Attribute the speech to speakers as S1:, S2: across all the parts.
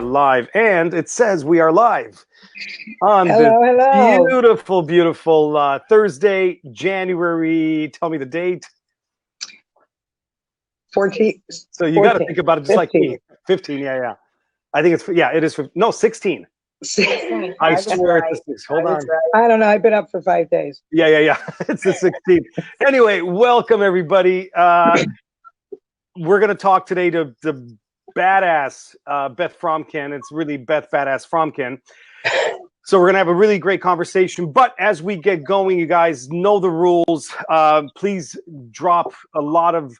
S1: live, and it says we are live on
S2: hello.
S1: beautiful, beautiful Thursday, January. Tell me the date.
S2: 14.
S1: So you got to think about it just 15. Like me. 15, yeah. I think it is. No, 16. I swear it's the 6th. Hold on.
S2: I don't know. I've been up for 5 days.
S1: Yeah. It's the 16th. Anyway, welcome everybody. We're going to talk today to the badass Beth Fromkin. It's really Beth Badass Fromkin. So we're going to have a really great conversation. But as we get going, you guys know the rules. Please drop a lot of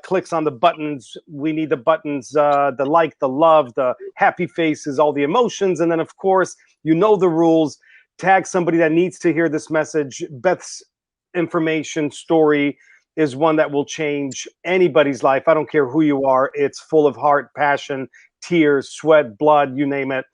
S1: clicks on the buttons. We need the buttons, the like, the love, the happy faces, all the emotions. And then, of course, you know the rules. Tag somebody that needs to hear this message. Beth's information story is one that will change anybody's life. I don't care who you are. It's full of heart, passion, tears, sweat, blood, you name it.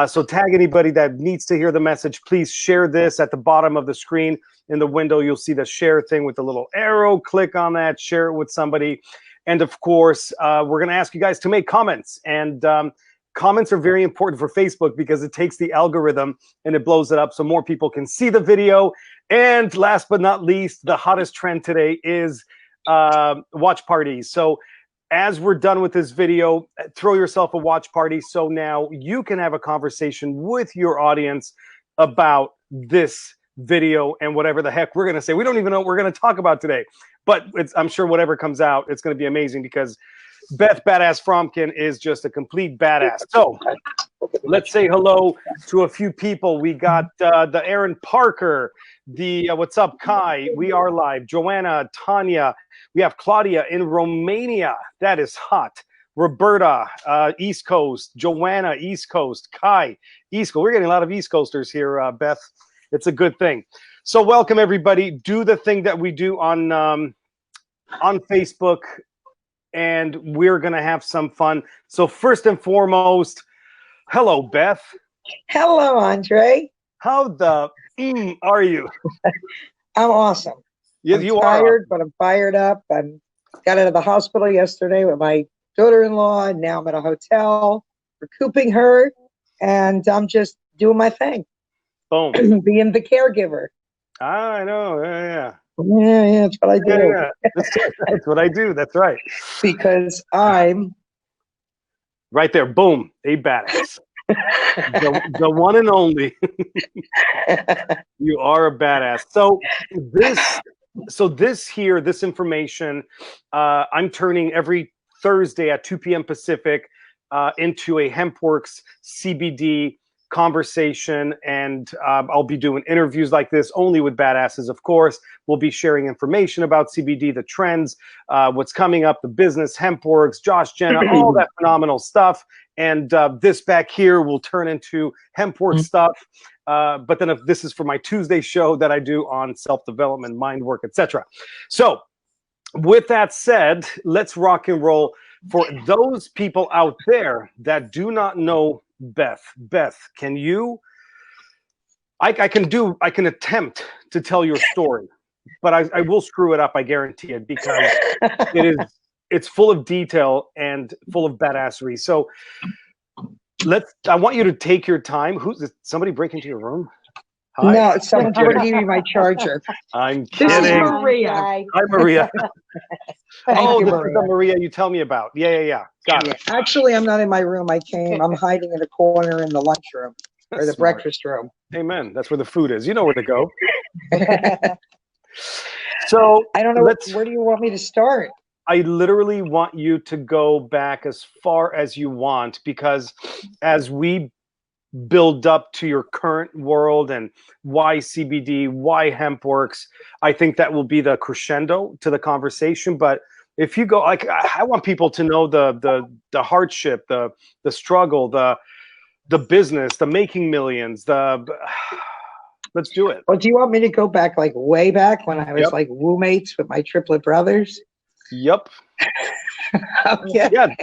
S1: So tag anybody that needs to hear the message. Please share this at the bottom of the screen. In the window, you'll see the share thing with the little arrow. Click on that, share it with somebody. And of course, we're going to ask you guys to make comments. And comments are very important for Facebook because it takes the algorithm and it blows it up so more people can see the video. And last but not least, the hottest trend today is watch parties. So as we're done with this video, throw yourself a watch party so now you can have a conversation with your audience about this video and whatever the heck we're going to say. We don't even know what we're going to talk about today, but I'm sure whatever comes out, it's going to be amazing because Beth Badass Fromkin is just a complete badass. So let's say hello to a few people. We got the Aaron Parker, the what's up, Kai? We are live. Joanna, Tanya. We have Claudia in Romania. That is hot. Roberta, East Coast. Joanna, East Coast. Kai, East Coast. We're getting a lot of East Coasters here, Beth. It's a good thing. So welcome, everybody. Do the thing that we do on Facebook, and we're going to have some fun. So first and foremost, hello, Beth.
S2: Hello, Andre.
S1: How the are you?
S2: I'm awesome.
S1: Yes,
S2: I'm tired, but I'm fired up. I got out of the hospital yesterday with my daughter-in-law, and now I'm at a hotel recouping her, and I'm just doing my thing.
S1: Boom.
S2: Being the caregiver.
S1: I know. Yeah.
S2: Yeah, that's what I do.
S1: Yeah. That's what I do. That's right.
S2: Because I'm
S1: right there. Boom. A badass. the one and only. You are a badass. So this information, I'm turning every Thursday at 2 p.m. Pacific into a HempWorx CBD conversation, and I'll be doing interviews like this only with badasses. Of course, we'll be sharing information about CBD, the trends, what's coming up, the business, HempWorx, Josh, Jenna, all that phenomenal stuff. And this back here will turn into HempWorx stuff. But then if this is for my Tuesday show that I do on self-development, mind work, etc. So with that said, let's rock and roll. For those people out there that do not know Beth, can you? I can attempt to tell your story, but I will screw it up. I guarantee it because it's full of detail and full of badassery. So I want you to take your time. Did somebody break into your room? Hi.
S2: No, someone's going to give me my charger.
S1: I'm kidding.
S2: This is Maria.
S1: Hi, Maria.
S2: Thank you,
S1: this
S2: Maria.
S1: is the Maria you tell me about. Yeah. Got it.
S2: Actually, I'm not in my room. I'm hiding in a corner in the lunchroom or the breakfast room.
S1: Amen. That's where the food is. You know where to go. So
S2: I don't know. Where do you want me to start?
S1: I literally want you to go back as far as you want, because as we build up to your current world and why CBD, why HempWorx, I think that will be the crescendo to the conversation. But if you go, like, I want people to know the hardship, the struggle, the business, the making millions, let's do it.
S2: Well, do you want me to go back, like way back when I was like roommates with my triplet brothers?
S1: Yep.
S2: Okay.
S1: Yeah.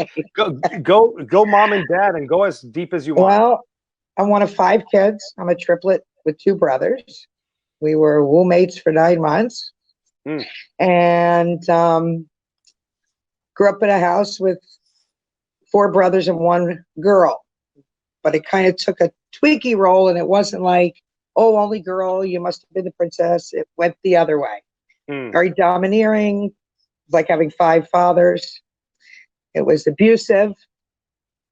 S1: Go mom and dad and go as deep as you want.
S2: Well, I'm one of 5 kids. I'm a triplet with 2 brothers. We were roommates for 9 months. And grew up in a house with 4 brothers and 1 girl. but it kind of took a tweaky role, and it wasn't like, oh, only girl, you must have been the princess. It went the other way. Very domineering, like having 5 fathers. It was abusive,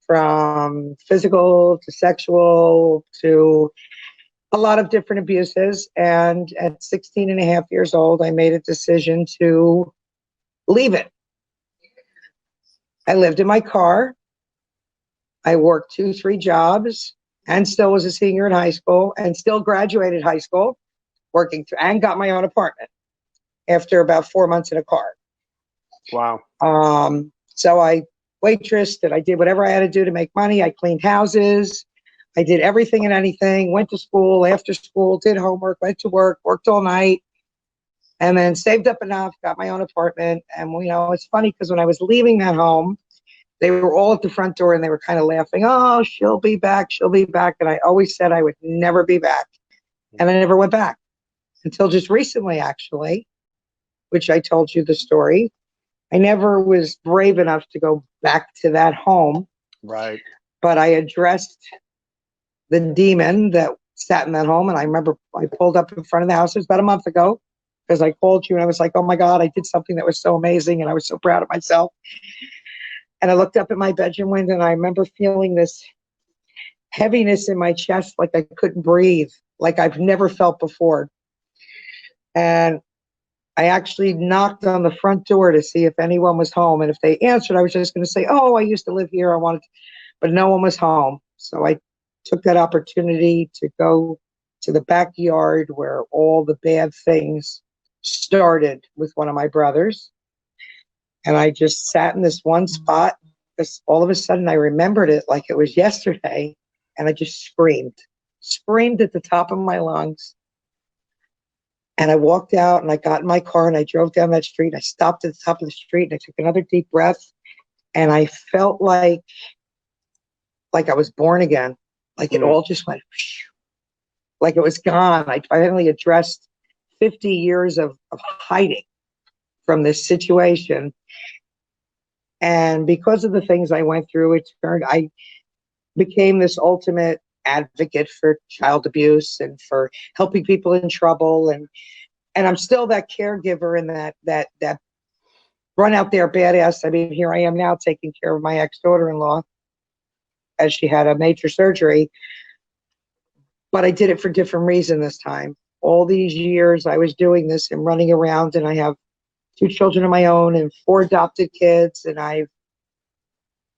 S2: from physical to sexual to a lot of different abuses. And at 16 and a half years old, I made a decision to leave it. I lived in my car. I worked 2, 3 jobs and still was a senior in high school and still graduated high school, working through, and got my own apartment after about 4 months in a car.
S1: Wow.
S2: So I waitressed and I did whatever I had to do to make money. I cleaned houses. I did everything and anything, went to school, after school, did homework, went to work, worked all night, and then saved up enough, got my own apartment. And, you know, it's funny because when I was leaving that home, they were all at the front door and they were kind of laughing, oh, she'll be back, she'll be back. And I always said I would never be back. And I never went back until just recently, actually, which I told you the story. I never was brave enough to go back to that home.
S1: Right.
S2: But I addressed the demon that sat in that home. And I remember I pulled up in front of the house. It was about a month ago because I called you and I was like, oh my God, I did something that was so amazing. And I was so proud of myself. And I looked up at my bedroom window and I remember feeling this heaviness in my chest, like I couldn't breathe, like I've never felt before. And I actually knocked on the front door to see if anyone was home. And if they answered, I was just going to say, oh, I used to live here. I wanted to, but no one was home. So I took that opportunity to go to the backyard where all the bad things started with one of my brothers. And I just sat in this one spot because all of a sudden I remembered it like it was yesterday. And I just screamed at the top of my lungs. And I walked out and I got in my car and I drove down that street. I stopped at the top of the street and I took another deep breath. And I felt like I was born again. Like it all just went, like it was gone. I finally addressed 50 years of hiding from this situation. And because of the things I went through, I became this ultimate advocate for child abuse and for helping people in trouble. And I'm still that caregiver and that run out there badass. I mean, here I am now taking care of my ex-daughter-in-law as she had a major surgery. But I did it for a different reason this time. All these years I was doing this and running around, and I have 2 children of my own and 4 adopted kids. And I've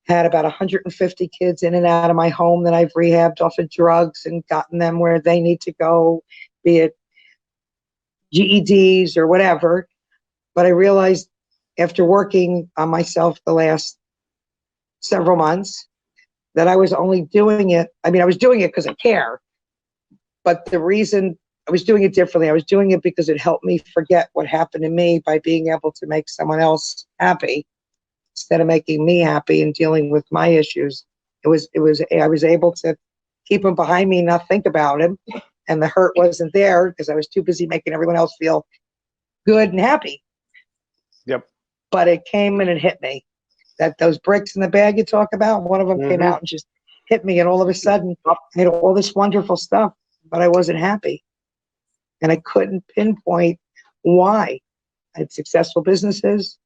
S2: had about 150 kids in and out of my home that I've rehabbed off of drugs and gotten them where they need to go, be it GEDs or whatever. But I realized after working on myself the last several months that I was only doing it. I mean, I was doing it because I care. But the reason I was doing it differently, I was doing it because it helped me forget what happened to me by being able to make someone else happy instead of making me happy and dealing with my issues. I was able to keep him behind me, not think about him. And the hurt wasn't there because I was too busy making everyone else feel good and happy.
S1: Yep.
S2: But it came and it hit me. That those bricks in the bag you talk about, one of them came out and just hit me. And all of a sudden, I had all this wonderful stuff, but I wasn't happy. And I couldn't pinpoint why. I had successful businesses,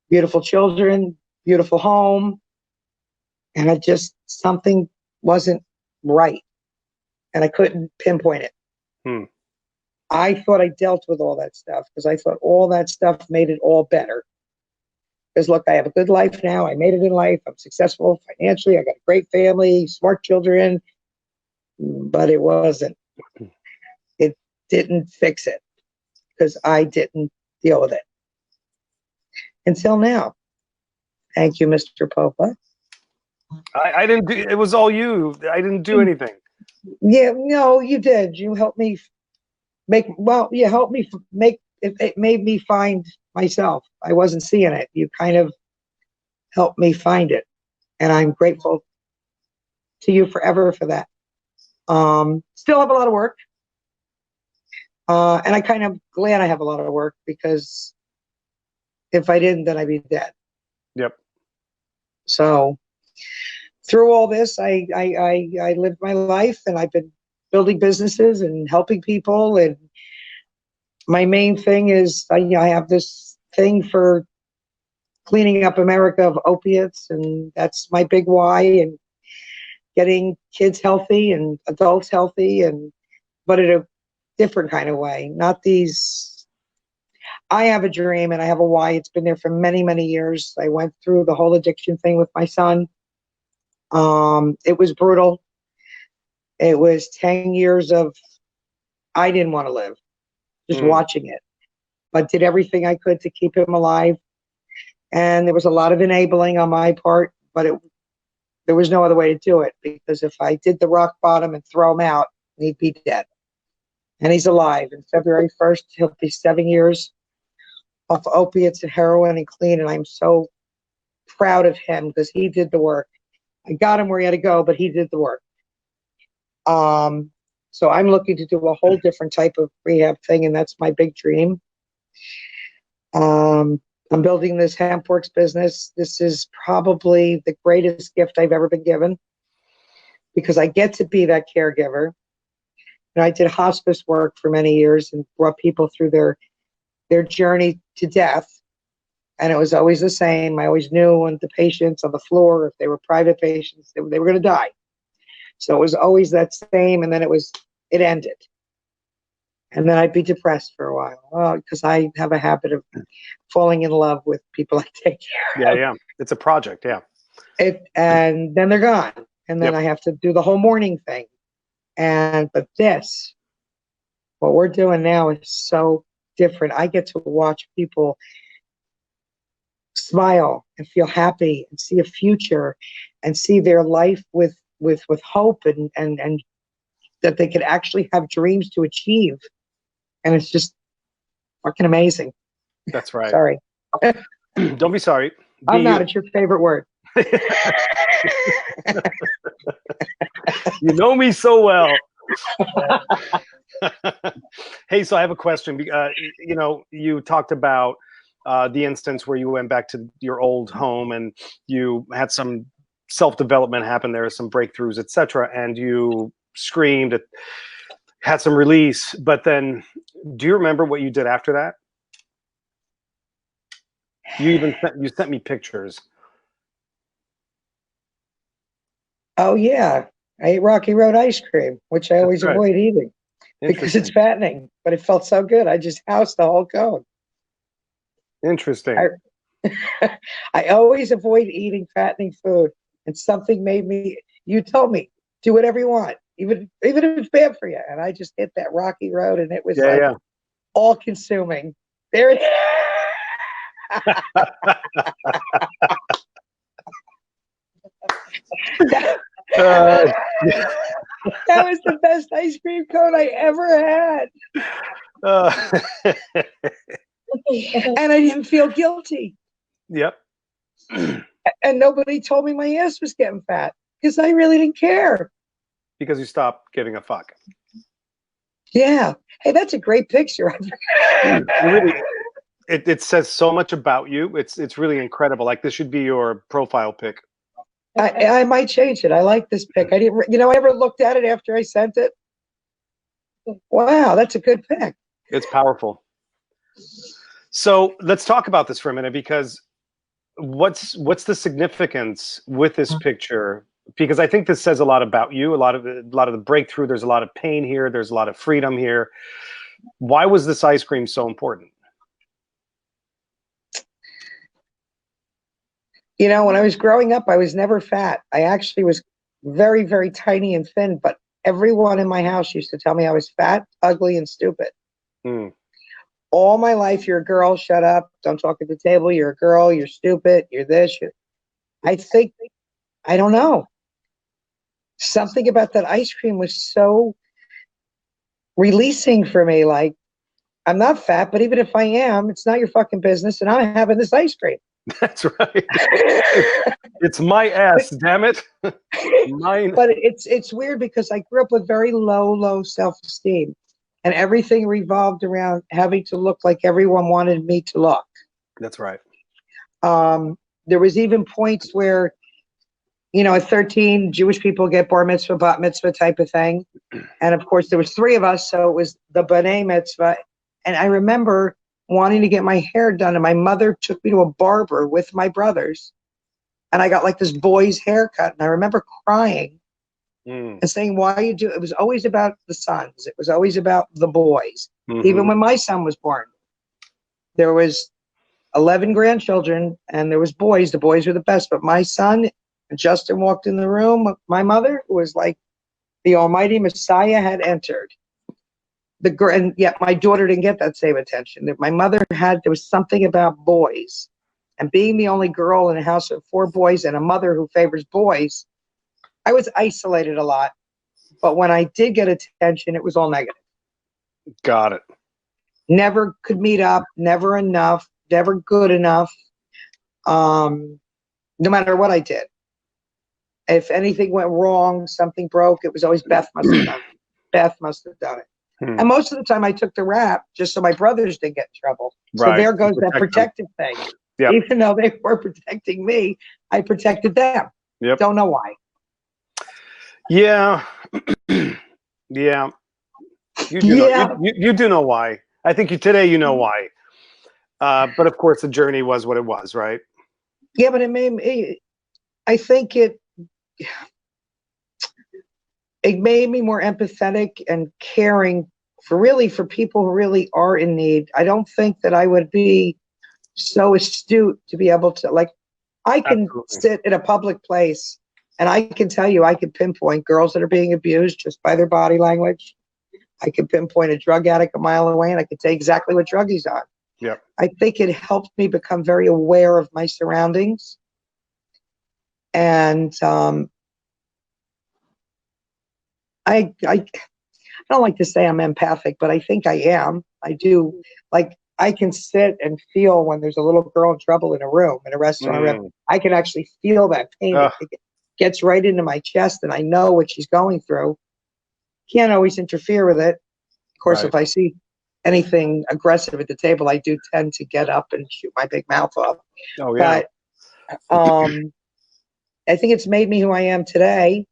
S2: beautiful children, beautiful home. And something wasn't right. And I couldn't pinpoint it. I thought I dealt with all that stuff because I thought all that stuff made it all better. Because look, I have a good life now. I made it in life. I'm successful financially. I got a great family, smart children. But it wasn't. It didn't fix it because I didn't deal with it. Until now. Thank you, Mr. Popa.
S1: I didn't do it. Was all you. I didn't do anything.
S2: Yeah, no, you did. You helped me it made me find myself. I wasn't seeing it. You kind of helped me find it. And I'm grateful to you forever for that. Still have a lot of work. And I kind of glad I have a lot of work because if I didn't, then I'd be dead.
S1: Yep.
S2: So through all this, I lived my life, and I've been building businesses and helping people. And my main thing is I have this thing for cleaning up America of opiates, and that's my big why, and getting kids healthy and adults healthy, and but in a different kind of way. Not these. I have a dream and I have a why. It's been there for many, many years. I went through the whole addiction thing with my son. It was brutal. It was 10 years of I didn't want to live, just watching it, but did everything I could to keep him alive. And there was a lot of enabling on my part, but there was no other way to do it, because if I did the rock bottom and throw him out, he'd be dead. And he's alive. And February 1st, he'll be 7 years off opiates and heroin and clean. And I'm so proud of him because he did the work. I got him where he had to go, but he did the work. So I'm looking to do a whole different type of rehab thing, and that's my big dream. I'm building this hempworx business. This is probably the greatest gift I've ever been given, because I get to be that caregiver. And I did hospice work for many years and brought people through their journey to death. And it was always the same. I always knew when the patients on the floor, if they were private patients, they were going to die. So it was always that same. And then it ended. And then I'd be depressed for a while, because I have a habit of falling in love with people I take care of.
S1: Yeah. It's a project. Yeah.
S2: And then they're gone. And then I have to do the whole mourning thing. But what we're doing now is so different. I get to watch people smile and feel happy and see a future and see their life with hope and that they could actually have dreams to achieve. And it's just fucking amazing.
S1: That's right.
S2: Sorry.
S1: Don't be sorry.
S2: I'm not. It's your favorite word.
S1: You know me so well. Hey, so I have a question. You talked about the instance where you went back to your old home and you had some self-development happen there, some breakthroughs, etc., and you screamed, had some release. But then, do you remember what you did after that? You sent me pictures. Oh
S2: yeah, I ate Rocky Road ice cream, which I always avoid eating because it's fattening. But it felt so good, I just housed the whole cone.
S1: Interesting.
S2: I always avoid eating fattening food, and something made me. You told me do whatever you want, even if it's bad for you, and I just hit that Rocky Road, and it was all consuming. There it is. That was the best ice cream cone I ever had. And I didn't feel guilty.
S1: Yep.
S2: And nobody told me my ass was getting fat because I really didn't care.
S1: Because you stopped giving a fuck.
S2: Yeah. Hey, that's a great picture.
S1: It says so much about you. It's really incredible. Like, this should be your profile pic.
S2: I might change it. I like this pic. I didn't, I never looked at it after I sent it. Wow, that's a good pic.
S1: It's powerful. So let's talk about this for a minute, because what's the significance with this picture? Because I think this says a lot about you. A lot of the breakthrough. There's a lot of pain here. There's a lot of freedom here. Why was this ice cream so important?
S2: When I was growing up, I was never fat. I actually was very, very tiny and thin, but everyone in my house used to tell me I was fat, ugly, and stupid. All my life, you're a girl, shut up, don't talk at the table, you're a girl, you're stupid, you're this. I don't know. Something about that ice cream was so releasing for me. Like, I'm not fat, but even if I am, it's not your fucking business, and I'm having this ice cream.
S1: That's right. It's my ass, damn it. Mine.
S2: But it's weird because I grew up with very low self-esteem, and everything revolved around having to look like everyone wanted me to look.
S1: That's right.
S2: There was even points where, you know, at 13, Jewish people get bar mitzvah, bat mitzvah type of thing. And of course, there was 3 of us, so it was the b'nai mitzvah. And I remember wanting to get my hair done, and my mother took me to a barber with my brothers, and I got like this boy's haircut. And I remember crying and saying, "Why you do?" It was always about the sons. It was always about the boys. Even when my son was born, there was 11 grandchildren, and there was boys. The boys were the best, but my son, Justin, walked in the room. My mother was like the Almighty Messiah had entered. And yet my daughter didn't get that same attention. That my mother had, there was something about boys, and being the only girl in a house of 4 boys and a mother who favors boys, I was isolated a lot. But when I did get attention, it was all negative.
S1: Got it.
S2: Never could meet up, never enough, never good enough. No matter what I did. If anything went wrong, something broke, it was always Beth must have done it. Beth must have done it. And most of the time I took the rap just so my brothers didn't get in trouble. So there goes that protective thing. Yep. Even though they were protecting me, I protected them. Yep. Don't know why.
S1: Yeah. Yeah. You do know, you do know why. I think today you know why. But of course the journey was what it was, right?
S2: Yeah, but it made me, I think it made me more empathetic and caring for people who really are in need. I don't think that I would be so astute to be able to, like, I can sit in a public place and I can tell you, I can pinpoint girls that are being abused just by their body language. I can pinpoint a drug addict a mile away, and I can tell you exactly what drug he's on.
S1: Yep.
S2: I think it helped me become very aware of my surroundings. And I don't like to say I'm empathic, but I think I am. I do. Like, I can sit and feel when there's a little girl in trouble in a room, in a restaurant. I can actually feel that pain. It gets right into my chest, and I know what she's going through. Can't always interfere with it. Of course, if I see anything aggressive at the table, I do tend to get up and shoot my big mouth off. Oh, yeah. But I think it's made me who I am today.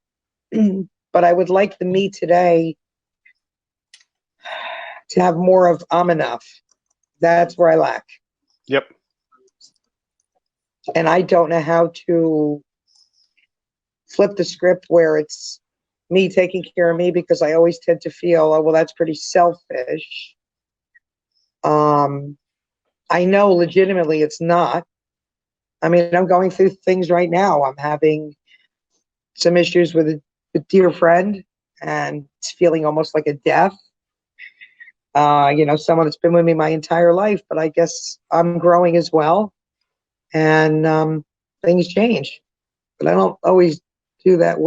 S2: But I would like the me today to have more of I'm enough. That's where I lack.
S1: Yep.
S2: And I don't know how to flip the script where it's me taking care of me, because I always tend to feel, oh, well, that's pretty selfish. I know legitimately it's not. I mean, I'm going through things right now. I'm having some issues with a dear friend, and it's feeling almost like a death. You know, someone that's been with me my entire life, but I guess I'm growing as well, and things change. But I don't always do that.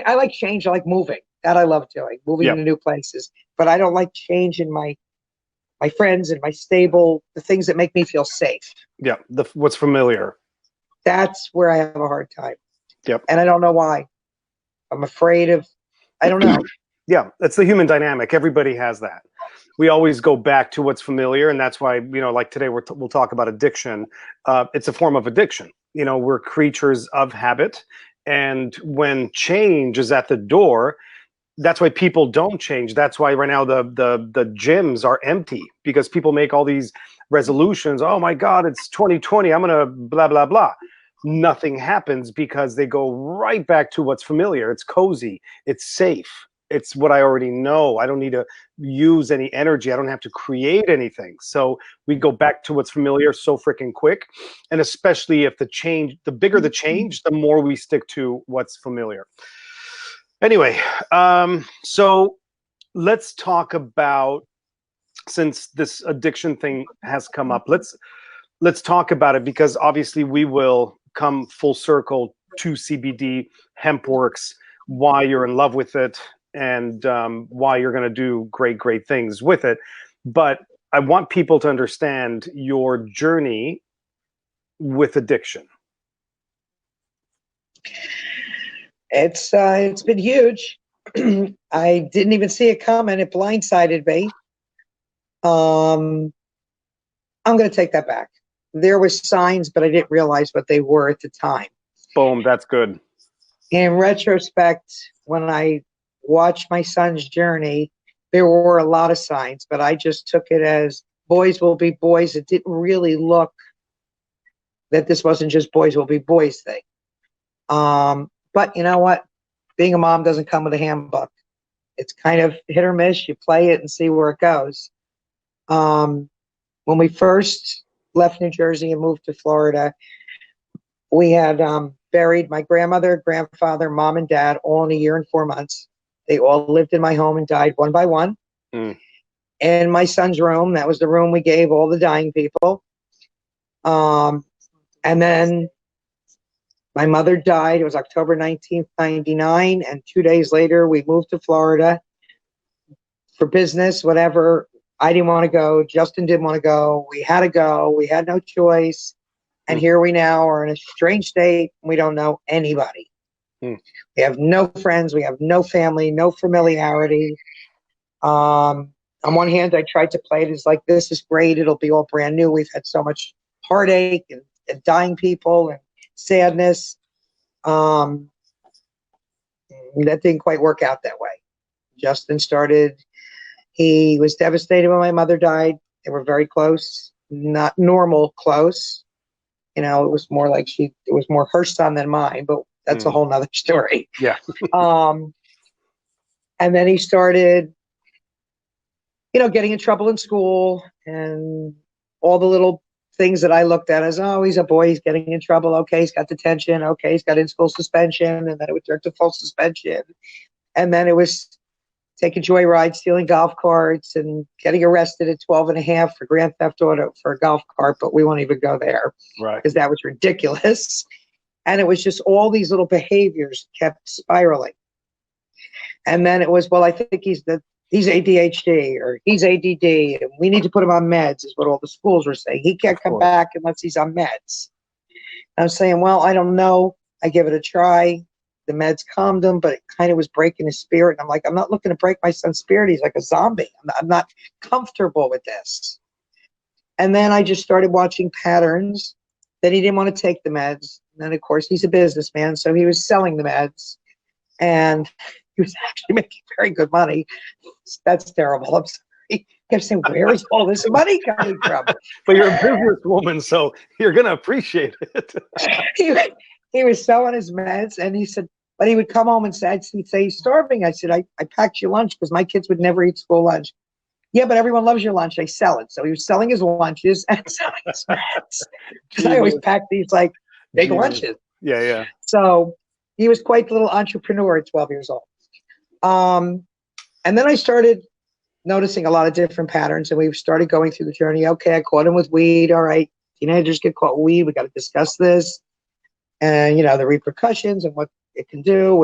S2: I like change. I like moving. That I love doing, moving to new places. But I don't like change in my friends and my stable, the things that make me feel safe.
S1: Yeah, what's familiar.
S2: That's where I have a hard time.
S1: Yep.
S2: And I don't know why. I'm afraid of, I don't know.
S1: Yeah, that's the human dynamic. Everybody has that. We always go back to what's familiar, and that's why, you know, like today we'll talk about addiction. It's a form of addiction. You know, we're creatures of habit, and when change is at the door, that's why people don't change. That's why right now the gyms are empty, because people make all these resolutions. Oh my God, it's 2020. I'm gonna blah blah blah. Nothing happens because they go right back to what's familiar. It's cozy. It's safe. It's what I already know. I don't need to use any energy. I don't have to create anything. So we go back to what's familiar so freaking quick. And especially if the bigger the change, the more we stick to what's familiar. Anyway, so let's talk about, since this addiction thing has come up, let's talk about it, because obviously we will come full circle to CBD, HempWorx, why you're in love with it, and why you're going to do great things with it. But I want people to understand your journey with addiction.
S2: It's been huge. I didn't even see it coming. It blindsided me. I'm going to take that back. There were signs, but I didn't realize what they were at the time.
S1: Boom, that's good.
S2: In retrospect, when I watched my son's journey, there were a lot of signs, but I just took it as boys will be boys. It didn't really look that this wasn't just boys will be boys thing. But you know what? Being a mom doesn't come with a handbook. It's kind of hit or miss. You play it and see where it goes. When we first left New Jersey and moved to Florida, we had buried my grandmother, grandfather, mom, and dad all in a year and 4 months. They all lived in my home and died one by one. In my son's room, that was the room we gave all the dying people. And then my mother died. It was October 19th, 99. And 2 days later, we moved to Florida for business, whatever. I didn't want to go. Justin didn't want to go. We had to go. We had no choice. And here we now are in a strange state. We don't know anybody. We have no friends. We have no family, no familiarity. On one hand, I tried to play it as like, this is great. It'll be all brand new. We've had so much heartache and dying people and sadness. That didn't quite work out that way. Justin started, he was devastated when my mother died. They were very close, not normal close. You know, it was more like it was more her son than mine, but that's a whole nother story.
S1: Yeah.
S2: And then he started, you know, getting in trouble in school and all the little things that I looked at as, oh, he's a boy, he's getting in trouble. Okay, he's got detention. Okay, he's got in-school suspension. And then it would turn to full suspension. And then it was taking joyrides, stealing golf carts, and getting arrested at 12 and a half for grand theft auto for a golf cart. But we won't even go there.
S1: Right.
S2: Because that was ridiculous. And it was just all these little behaviors kept spiraling. And then it was, well, I think he's ADHD or he's ADD and we need to put him on meds is what all the schools were saying. He can't come back unless he's on meds. I was saying, well, I don't know. I give it a try. The meds calmed him, but it kind of was breaking his spirit. And I'm like, I'm not looking to break my son's spirit. He's like a zombie. I'm not comfortable with this. And then I just started watching patterns that he didn't want to take the meds. And then, of course, he's a businessman, so he was selling the meds. And he was actually making very good money. That's terrible. I'm sorry. I kept saying, where is all this money coming from?
S1: But you're a businesswoman, so you're going to appreciate it.
S2: he was selling his meds, and he said, but he would come home and he'd say, he's starving. I said, I packed you lunch because my kids would never eat school lunch. Yeah, but everyone loves your lunch. I sell it. So he was selling his lunches and selling his meds. Because I always pack these like big lunches.
S1: Yeah, yeah.
S2: So he was quite the little entrepreneur at 12 years old. And then I started noticing a lot of different patterns, and we started going through the journey. Okay, I caught him with weed. All right, teenagers get caught with weed. We got to discuss this, and you know the repercussions and what it can do.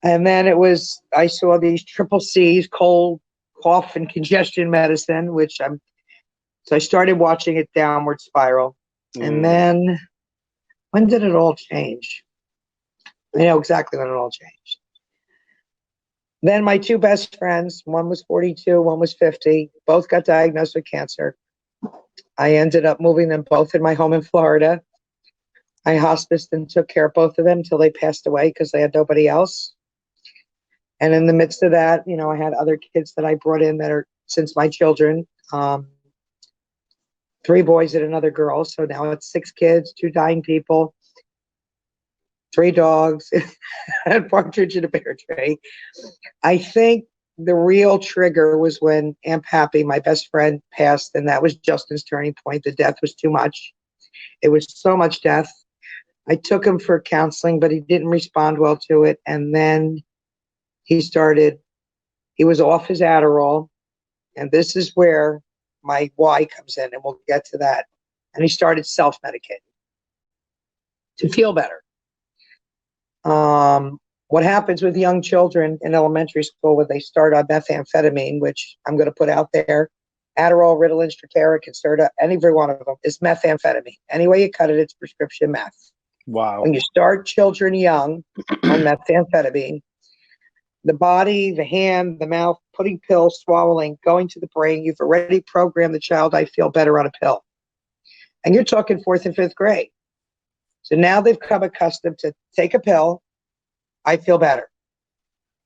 S2: And then it was I saw these triple C's: cold, cough, and congestion medicine. So I started watching it downward spiral. And then when did it all change? I know exactly when it all changed. Then my two best friends, one was 42, one was 50, both got diagnosed with cancer. I ended up moving them both in my home in Florida. I hospiced and took care of both of them until they passed away because they had nobody else. And in the midst of that, you know, I had other kids that I brought in that are since my children, 3 boys and another girl. So now it's 6 kids, 2 dying people, 3 dogs, and a partridge in a pear tree. I think the real trigger was when Aunt Pappy, my best friend, passed, and that was Justin's turning point. The death was too much. It was so much death. I took him for counseling, but he didn't respond well to it. And then he was off his Adderall, and this is where my why comes in, and we'll get to that. And he started self-medicating to feel better. What happens with young children in elementary school when they start on methamphetamine, which I'm going to put out there, Adderall, Ritalin, Strattera, Concerta, any one of them is methamphetamine. Any way you cut it, it's prescription meth.
S1: Wow.
S2: When you start children young on methamphetamine, the body, the hand, the mouth, putting pills, swallowing, going to the brain, you've already programmed the child, I feel better on a pill. And you're talking 4th and 5th grade. So now they've come accustomed to take a pill, I feel better.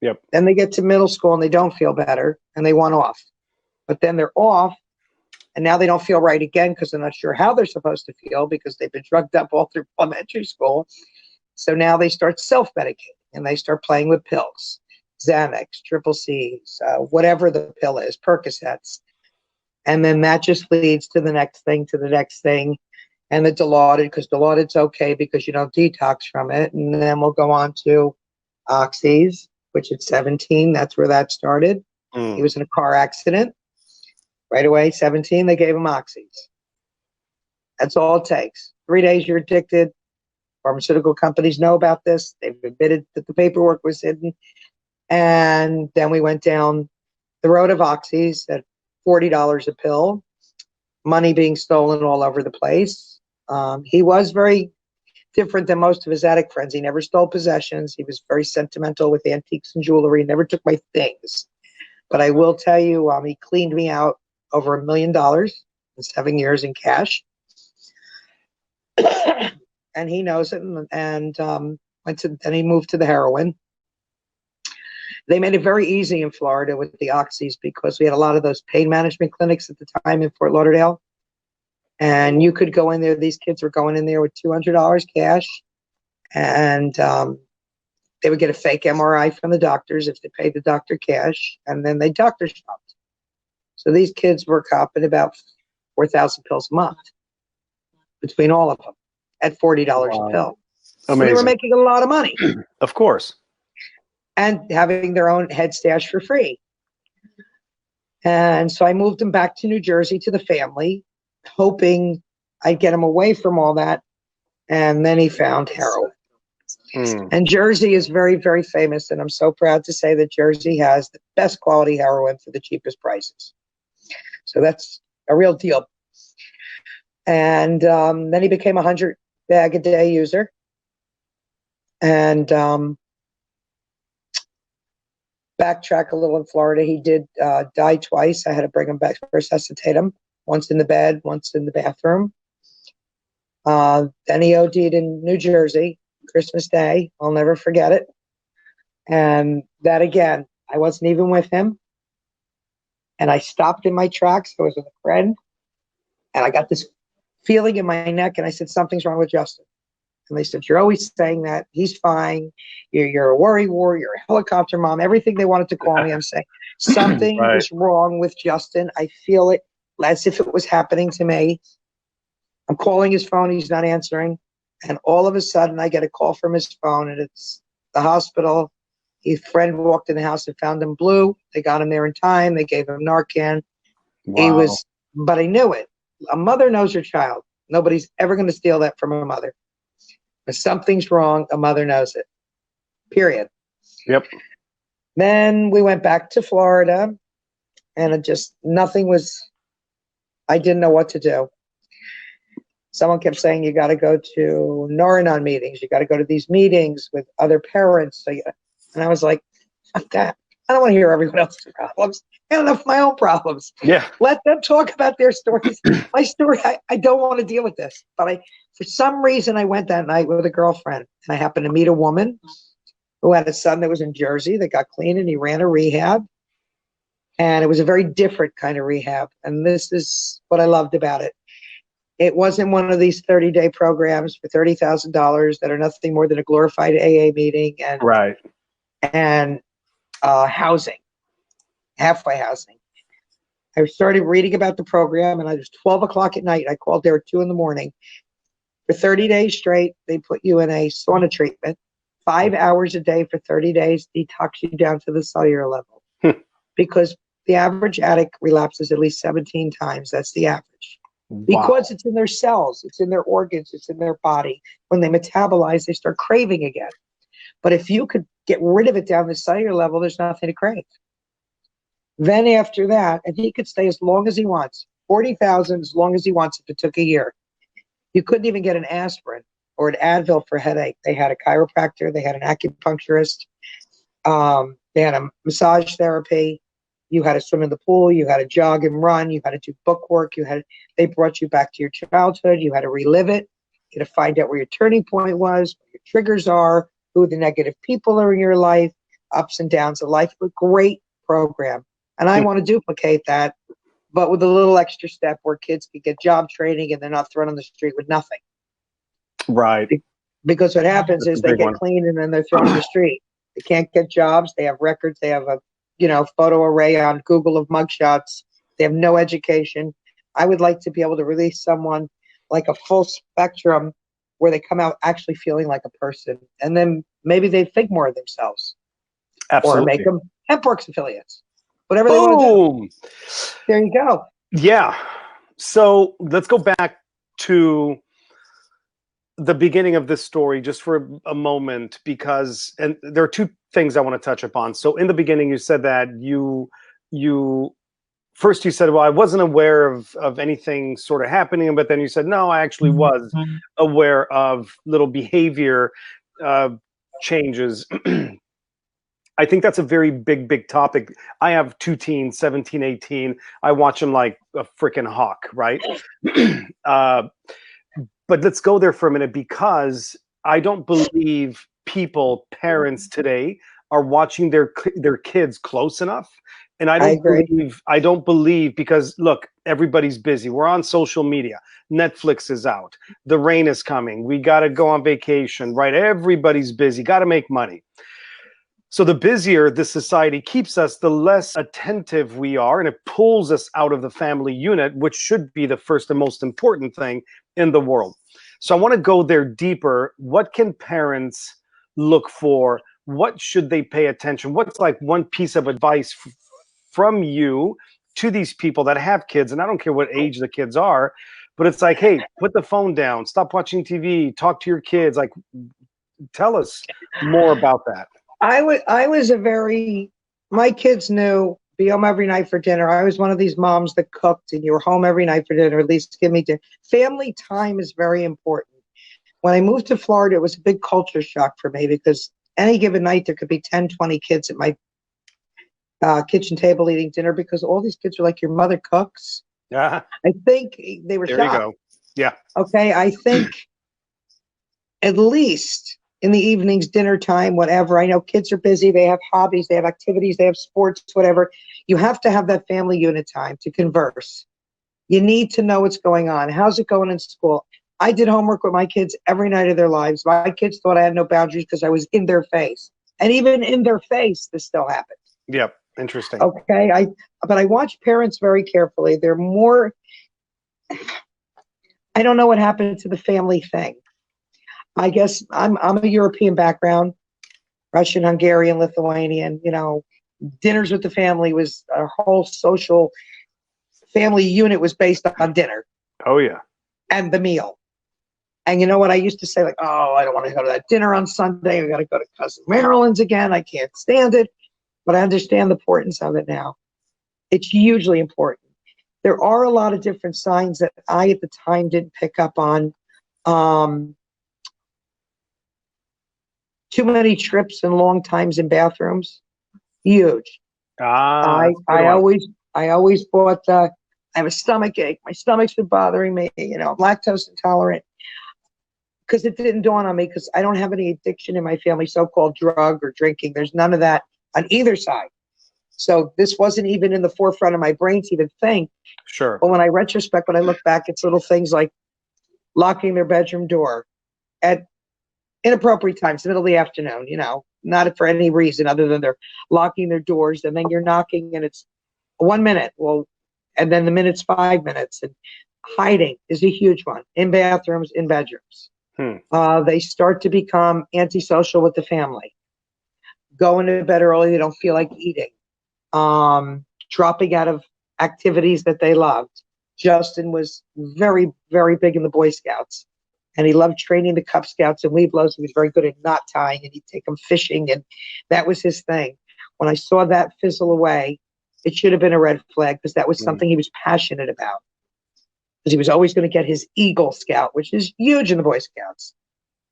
S1: Yep.
S2: Then they get to middle school and they don't feel better and they want off. But then they're off and now they don't feel right again because they're not sure how they're supposed to feel because they've been drugged up all through elementary school. So now they start self-medicating and they start playing with pills, Xanax, triple C's, whatever the pill is, Percocets. And then that just leads to the next thing, and the Dilaudid, because Dilaudid's okay because you don't detox from it. And then we'll go on to Oxys, which at 17, that's where that started. He was in a car accident. Right away, 17, they gave him Oxys. That's all it takes. 3 days, you're addicted. Pharmaceutical companies know about this. They've admitted that the paperwork was hidden. And then we went down the road of Oxys at $40 a pill, money being stolen all over the place. He was very different than most of his addict friends. He never stole possessions. He was very sentimental with antiques and jewelry, never took my things. But I will tell you, he cleaned me out over $1 million in 7 years in cash. And he knows it. And then he moved to the heroin. They made it very easy in Florida with the Oxys because we had a lot of those pain management clinics at the time in Fort Lauderdale. And you could go in there. These kids were going in there with $200 cash. And they would get a fake MRI from the doctors if they paid the doctor cash. And then they doctor shopped. So these kids were copping about 4,000 pills a month between all of them at $40 a pill. So they were making a lot of money.
S1: Of course.
S2: And having their own head stash for free. And so I moved him back to New Jersey to the family, hoping I'd get him away from all that. And then he found heroin. And Jersey is very, very famous. And I'm so proud to say that Jersey has the best quality heroin for the cheapest prices. So that's a real deal. And then he became a 100-bag-a-day user. And backtrack a little in Florida. He did die twice. I had to bring him back to resuscitate him, once in the bed, once in the bathroom. Then he OD'd in New Jersey, Christmas Day. I'll never forget it. And that again, I wasn't even with him. And I stopped in my tracks. I was with a friend. And I got this feeling in my neck. And I said, something's wrong with Justin. And they said, you're always saying that. He's fine. You're a worry war. You're a helicopter mom. Everything they wanted to call me, I'm saying something is wrong with Justin. I feel it as if it was happening to me. I'm calling his phone. He's not answering. And all of a sudden, I get a call from his phone, and it's the hospital. His friend walked in the house and found him blue. They got him there in time. They gave him Narcan.
S1: Wow.
S2: But I knew it. A mother knows her child. Nobody's ever going to steal that from a mother. If something's wrong, a mother knows it. Period.
S1: Yep.
S2: Then we went back to Florida, and it just, I didn't know what to do. Someone kept saying, you got to go to Naranon meetings. You got to go to these meetings with other parents. And I was like, fuck that. I don't want to hear everyone else's problems. I got enough of my own problems.
S1: Yeah.
S2: Let them talk about their stories. My story, I don't want to deal with this. But for some reason, I went that night with a girlfriend. And I happened to meet a woman who had a son that was in Jersey that got clean, and he ran a rehab. And it was a very different kind of rehab. And this is what I loved about it. It wasn't one of these 30-day programs for $30,000 that are nothing more than a glorified AA meeting and housing, halfway housing. I started reading about the program, and it was 12 o'clock at night. I called there at 2 a.m. For 30 days straight, they put you in a sauna treatment, 5 hours a day for 30 days, detox you down to the cellular level. Because the average addict relapses at least 17 times. That's the average. Because it's in their cells, it's in their organs, it's in their body. When they metabolize, they start craving again. But if you could get rid of it down the cellular level, there's nothing to crave. Then after that, and he could stay as long as he wants, 40,000 as long as he wants if it took a year. You couldn't even get an aspirin or an Advil for headache. They had a chiropractor, they had an acupuncturist, they had a massage therapy. You had to swim in the pool, you had to jog and run, you had to do book work, they brought you back to your childhood, you had to relive it, you had to find out where your turning point was, what your triggers are, who the negative people are in your life, ups and downs of life. A great program. And I want to duplicate that, but with a little extra step where kids can get job training and they're not thrown on the street with nothing.
S1: Right.
S2: Because what happens
S1: That's
S2: is
S1: a
S2: they
S1: big
S2: get
S1: one.
S2: clean and then they're thrown on the street. They can't get jobs. They have records. They have a, photo array on Google of mugshots. They have no education. I would like to be able to release someone like a full spectrum where they come out actually feeling like a person. And then maybe they think more of themselves.
S1: Absolutely.
S2: Or make them hempworx affiliates. Whatever they want to do.
S1: Boom.
S2: There you go.
S1: Yeah. So let's go back to the beginning of this story just for a moment, because, and there are two things I want to touch upon. So in the beginning, you said that you first you said, well, I wasn't aware of anything sort of happening, but then you said, no, I actually was aware of little behavior changes. I think that's a very big topic. I have two teens, 17, 18. I watch them like a freaking hawk, right? But let's go there for a minute, because I don't believe parents today are watching their kids close enough. And I don't believe, because look, everybody's busy. We're on social media. Netflix is out. The rain is coming. We got to go on vacation, right? Everybody's busy. Got to make money. So the busier the society keeps us, the less attentive we are, and it pulls us out of the family unit, which should be the first and most important thing in the world. So I want to go there deeper. What can parents look for? What should they pay attention? What's like one piece of advice from you to these people that have kids? And I don't care what age the kids are, but it's like, hey, put the phone down, stop watching TV, talk to your kids. Like, tell us more about that.
S2: My kids knew, be home every night for dinner. I was one of these moms that cooked and you were home every night for dinner, at least give me dinner. Family time is very important. When I moved to Florida, it was a big culture shock for me, because any given night there could be 10, 20 kids at my kitchen table eating dinner, because all these kids are like, your mother cooks.
S1: Yeah.
S2: I think they were shocked.
S1: There you go. Yeah.
S2: Okay. I think at least in the evenings, dinner time, whatever. I know kids are busy. They have hobbies, they have activities, they have sports, whatever. You have to have that family unit time to converse. You need to know what's going on. How's it going in school? I did homework with my kids every night of their lives. My kids thought I had no boundaries because I was in their face. And even in their face, this still happens.
S1: Yep. Interesting.
S2: Okay. But I watch parents very carefully. They're more, I don't know what happened to the family thing. I guess I'm a European background, Russian, Hungarian, Lithuanian. Dinners with the family was our whole social family unit was based on dinner.
S1: Oh yeah.
S2: And the meal. And you know what I used to say, like, oh, I don't want to go to that dinner on Sunday. We got to go to Cousin Marilyn's again. I can't stand it. But I understand the importance of it now. It's hugely important. There are a lot of different signs that I at the time didn't pick up on. Too many trips and long times in bathrooms, huge. I always bought. I have a stomach ache. My stomach's been bothering me. I'm lactose intolerant, because it didn't dawn on me, because I don't have any addiction in my family, so-called drug or drinking. There's none of that on either side. So this wasn't even in the forefront of my brain to even think.
S1: Sure.
S2: But when I look back, it's little things like locking their bedroom door at inappropriate times, the middle of the afternoon, not for any reason other than they're locking their doors, and then you're knocking and it's 1 minute. Well, and then the minute's 5 minutes. And hiding is a huge one in bathrooms, in bedrooms. They start to become antisocial with the family. Going to bed early, they don't feel like eating. Dropping out of activities that they loved. Justin was very, very big in the Boy Scouts. And he loved training the Cub Scouts and Webelos. He was very good at knot tying, and he'd take them fishing, and that was his thing. When I saw that fizzle away, it should have been a red flag, because that was something he was passionate about. Because he was always going to get his Eagle Scout, which is huge in the Boy Scouts.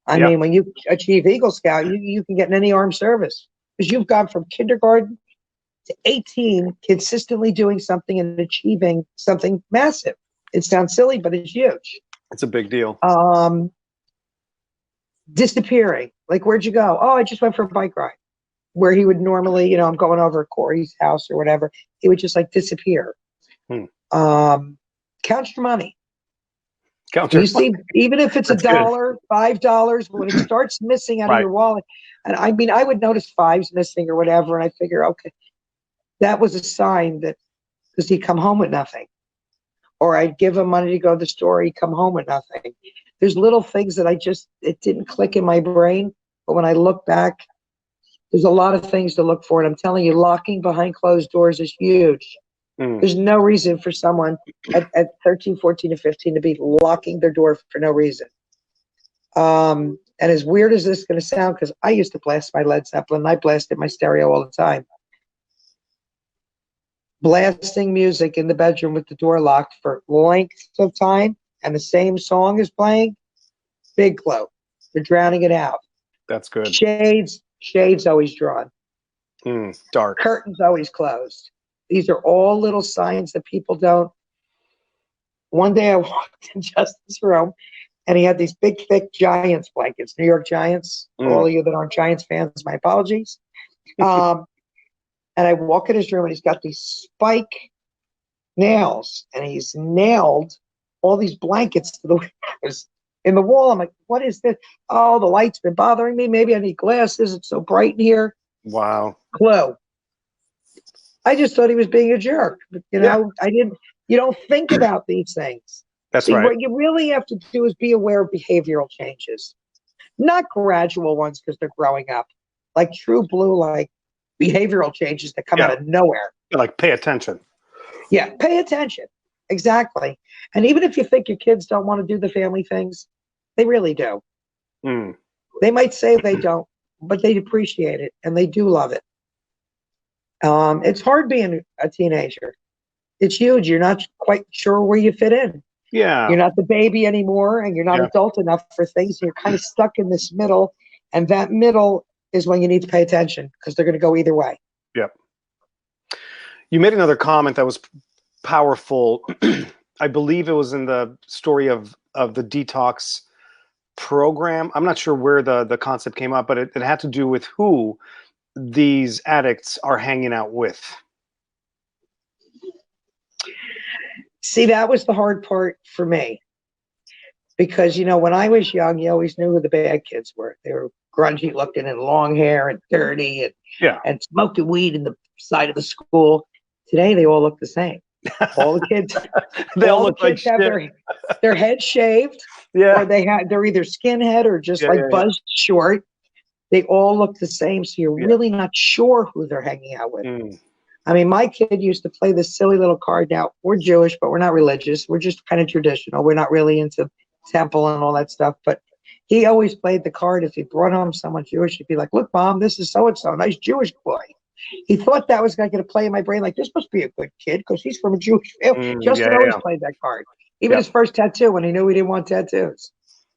S2: I mean, when you achieve Eagle Scout, you can get in any armed service, because you've gone from kindergarten to 18, consistently doing something and achieving something massive. It sounds silly, but it's huge.
S1: It's a big deal.
S2: disappearing. Like, where'd you go? Oh, I just went for a bike ride. Where he would normally, I'm going over to Corey's house or whatever. He would just like disappear. Count your money. You see, even if it's $1, $5, when it starts missing out of your wallet, and I mean, I would notice fives missing or whatever, and I figure, okay, that was a sign that, because he'd come home with nothing. Or I'd give him money to go to the store, he'd come home with nothing. There's little things that it didn't click in my brain, but when I look back, there's a lot of things to look for, and I'm telling you, locking behind closed doors is huge. There's no reason for someone at 13, 14, and 15 to be locking their door for no reason. And as weird as this is going to sound, because I used to blast my Led Zeppelin, I blasted my stereo all the time. Blasting music in the bedroom with the door locked for lengths of time and the same song is playing, big clue. You're drowning it out.
S1: That's good.
S2: Shades always drawn.
S1: Dark.
S2: Curtains always closed. These are all little signs that people don't. One day I walked in Justin's room and he had these big, thick Giants blankets, New York Giants. For all of you that aren't Giants fans, my apologies. And I walk in his room and he's got these spike nails and he's nailed all these blankets to the windows in the wall. I'm like, what is this? Oh, the light's been bothering me. Maybe I need glasses. It's so bright in here.
S1: Wow.
S2: Clue. I just thought he was being a jerk. But, you don't think about these things.
S1: That's right.
S2: What you really have to do is be aware of behavioral changes, not gradual ones because they're growing up, like true blue, like behavioral changes that come out of nowhere.
S1: Like pay attention.
S2: Yeah, pay attention. Exactly. And even if you think your kids don't want to do the family things, they really do. They might say they don't, but they appreciate it and they do love it. It's hard being a teenager. It's huge. You're not quite sure where you fit in.
S1: Yeah.
S2: You're not the baby anymore and you're not adult enough for things. You're kind of stuck in this middle, and that middle is when you need to pay attention because they're going to go either way.
S1: Yep. You made another comment that was powerful. I believe it was in the story of the detox program. I'm not sure where the concept came up, but it had to do with who these addicts are hanging out with.
S2: See, that was the hard part for me. Because, when I was young, you always knew who the bad kids were. They were grungy looking and long hair and dirty and smoking weed in the side of the school. Today, they all look the same. All the kids,
S1: all the kids
S2: have their head shaved, or they're either skinhead or just buzzed short. They all look the same, so you're really not sure who they're hanging out with. I mean, my kid used to play this silly little card. Now, we're Jewish, but we're not religious. We're just kind of traditional. We're not really into temple and all that stuff. But he always played the card. If he brought home someone Jewish, he'd be like, look, Mom, this is so-and-so, nice Jewish boy. He thought that was going to play in my brain, like, this must be a good kid because he's from a Jewish family. Justin always played that card. Even his first tattoo, when he knew he didn't want tattoos.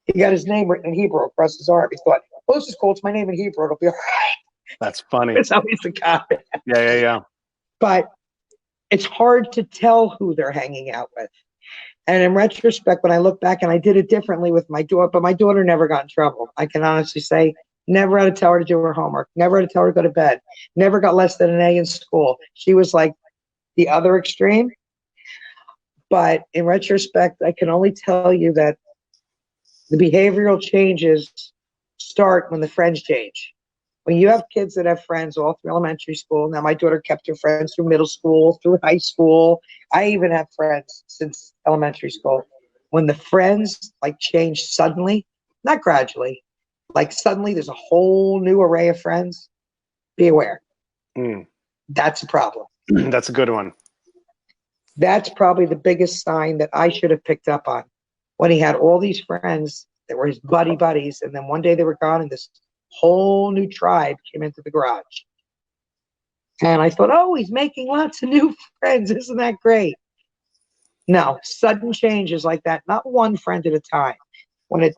S2: He got his name written in Hebrew across his arm. He thought, oh, this is cool. It's my name in Hebrew. It'll be all right.
S1: That's funny.
S2: It's always the comment.
S1: Yeah.
S2: But it's hard to tell who they're hanging out with. And in retrospect, when I look back, and I did it differently with my daughter, but my daughter never got in trouble. I can honestly say, never had to tell her to do her homework, never had to tell her to go to bed, never got less than an A in school. She was like the other extreme. But in retrospect, I can only tell you that the behavioral changes start when the friends change. When you have kids that have friends all through elementary school, now my daughter kept her friends through middle school, through high school. I even have friends since elementary school. When the friends change suddenly, not gradually, suddenly there's a whole new array of friends, be aware. That's a problem.
S1: That's a good one.
S2: That's probably the biggest sign that I should have picked up on. When he had all these friends that were his buddies, and then one day they were gone and this whole new tribe came into the garage. And I thought, oh, he's making lots of new friends. Isn't that great? No, sudden changes like that, not one friend at a time. When it's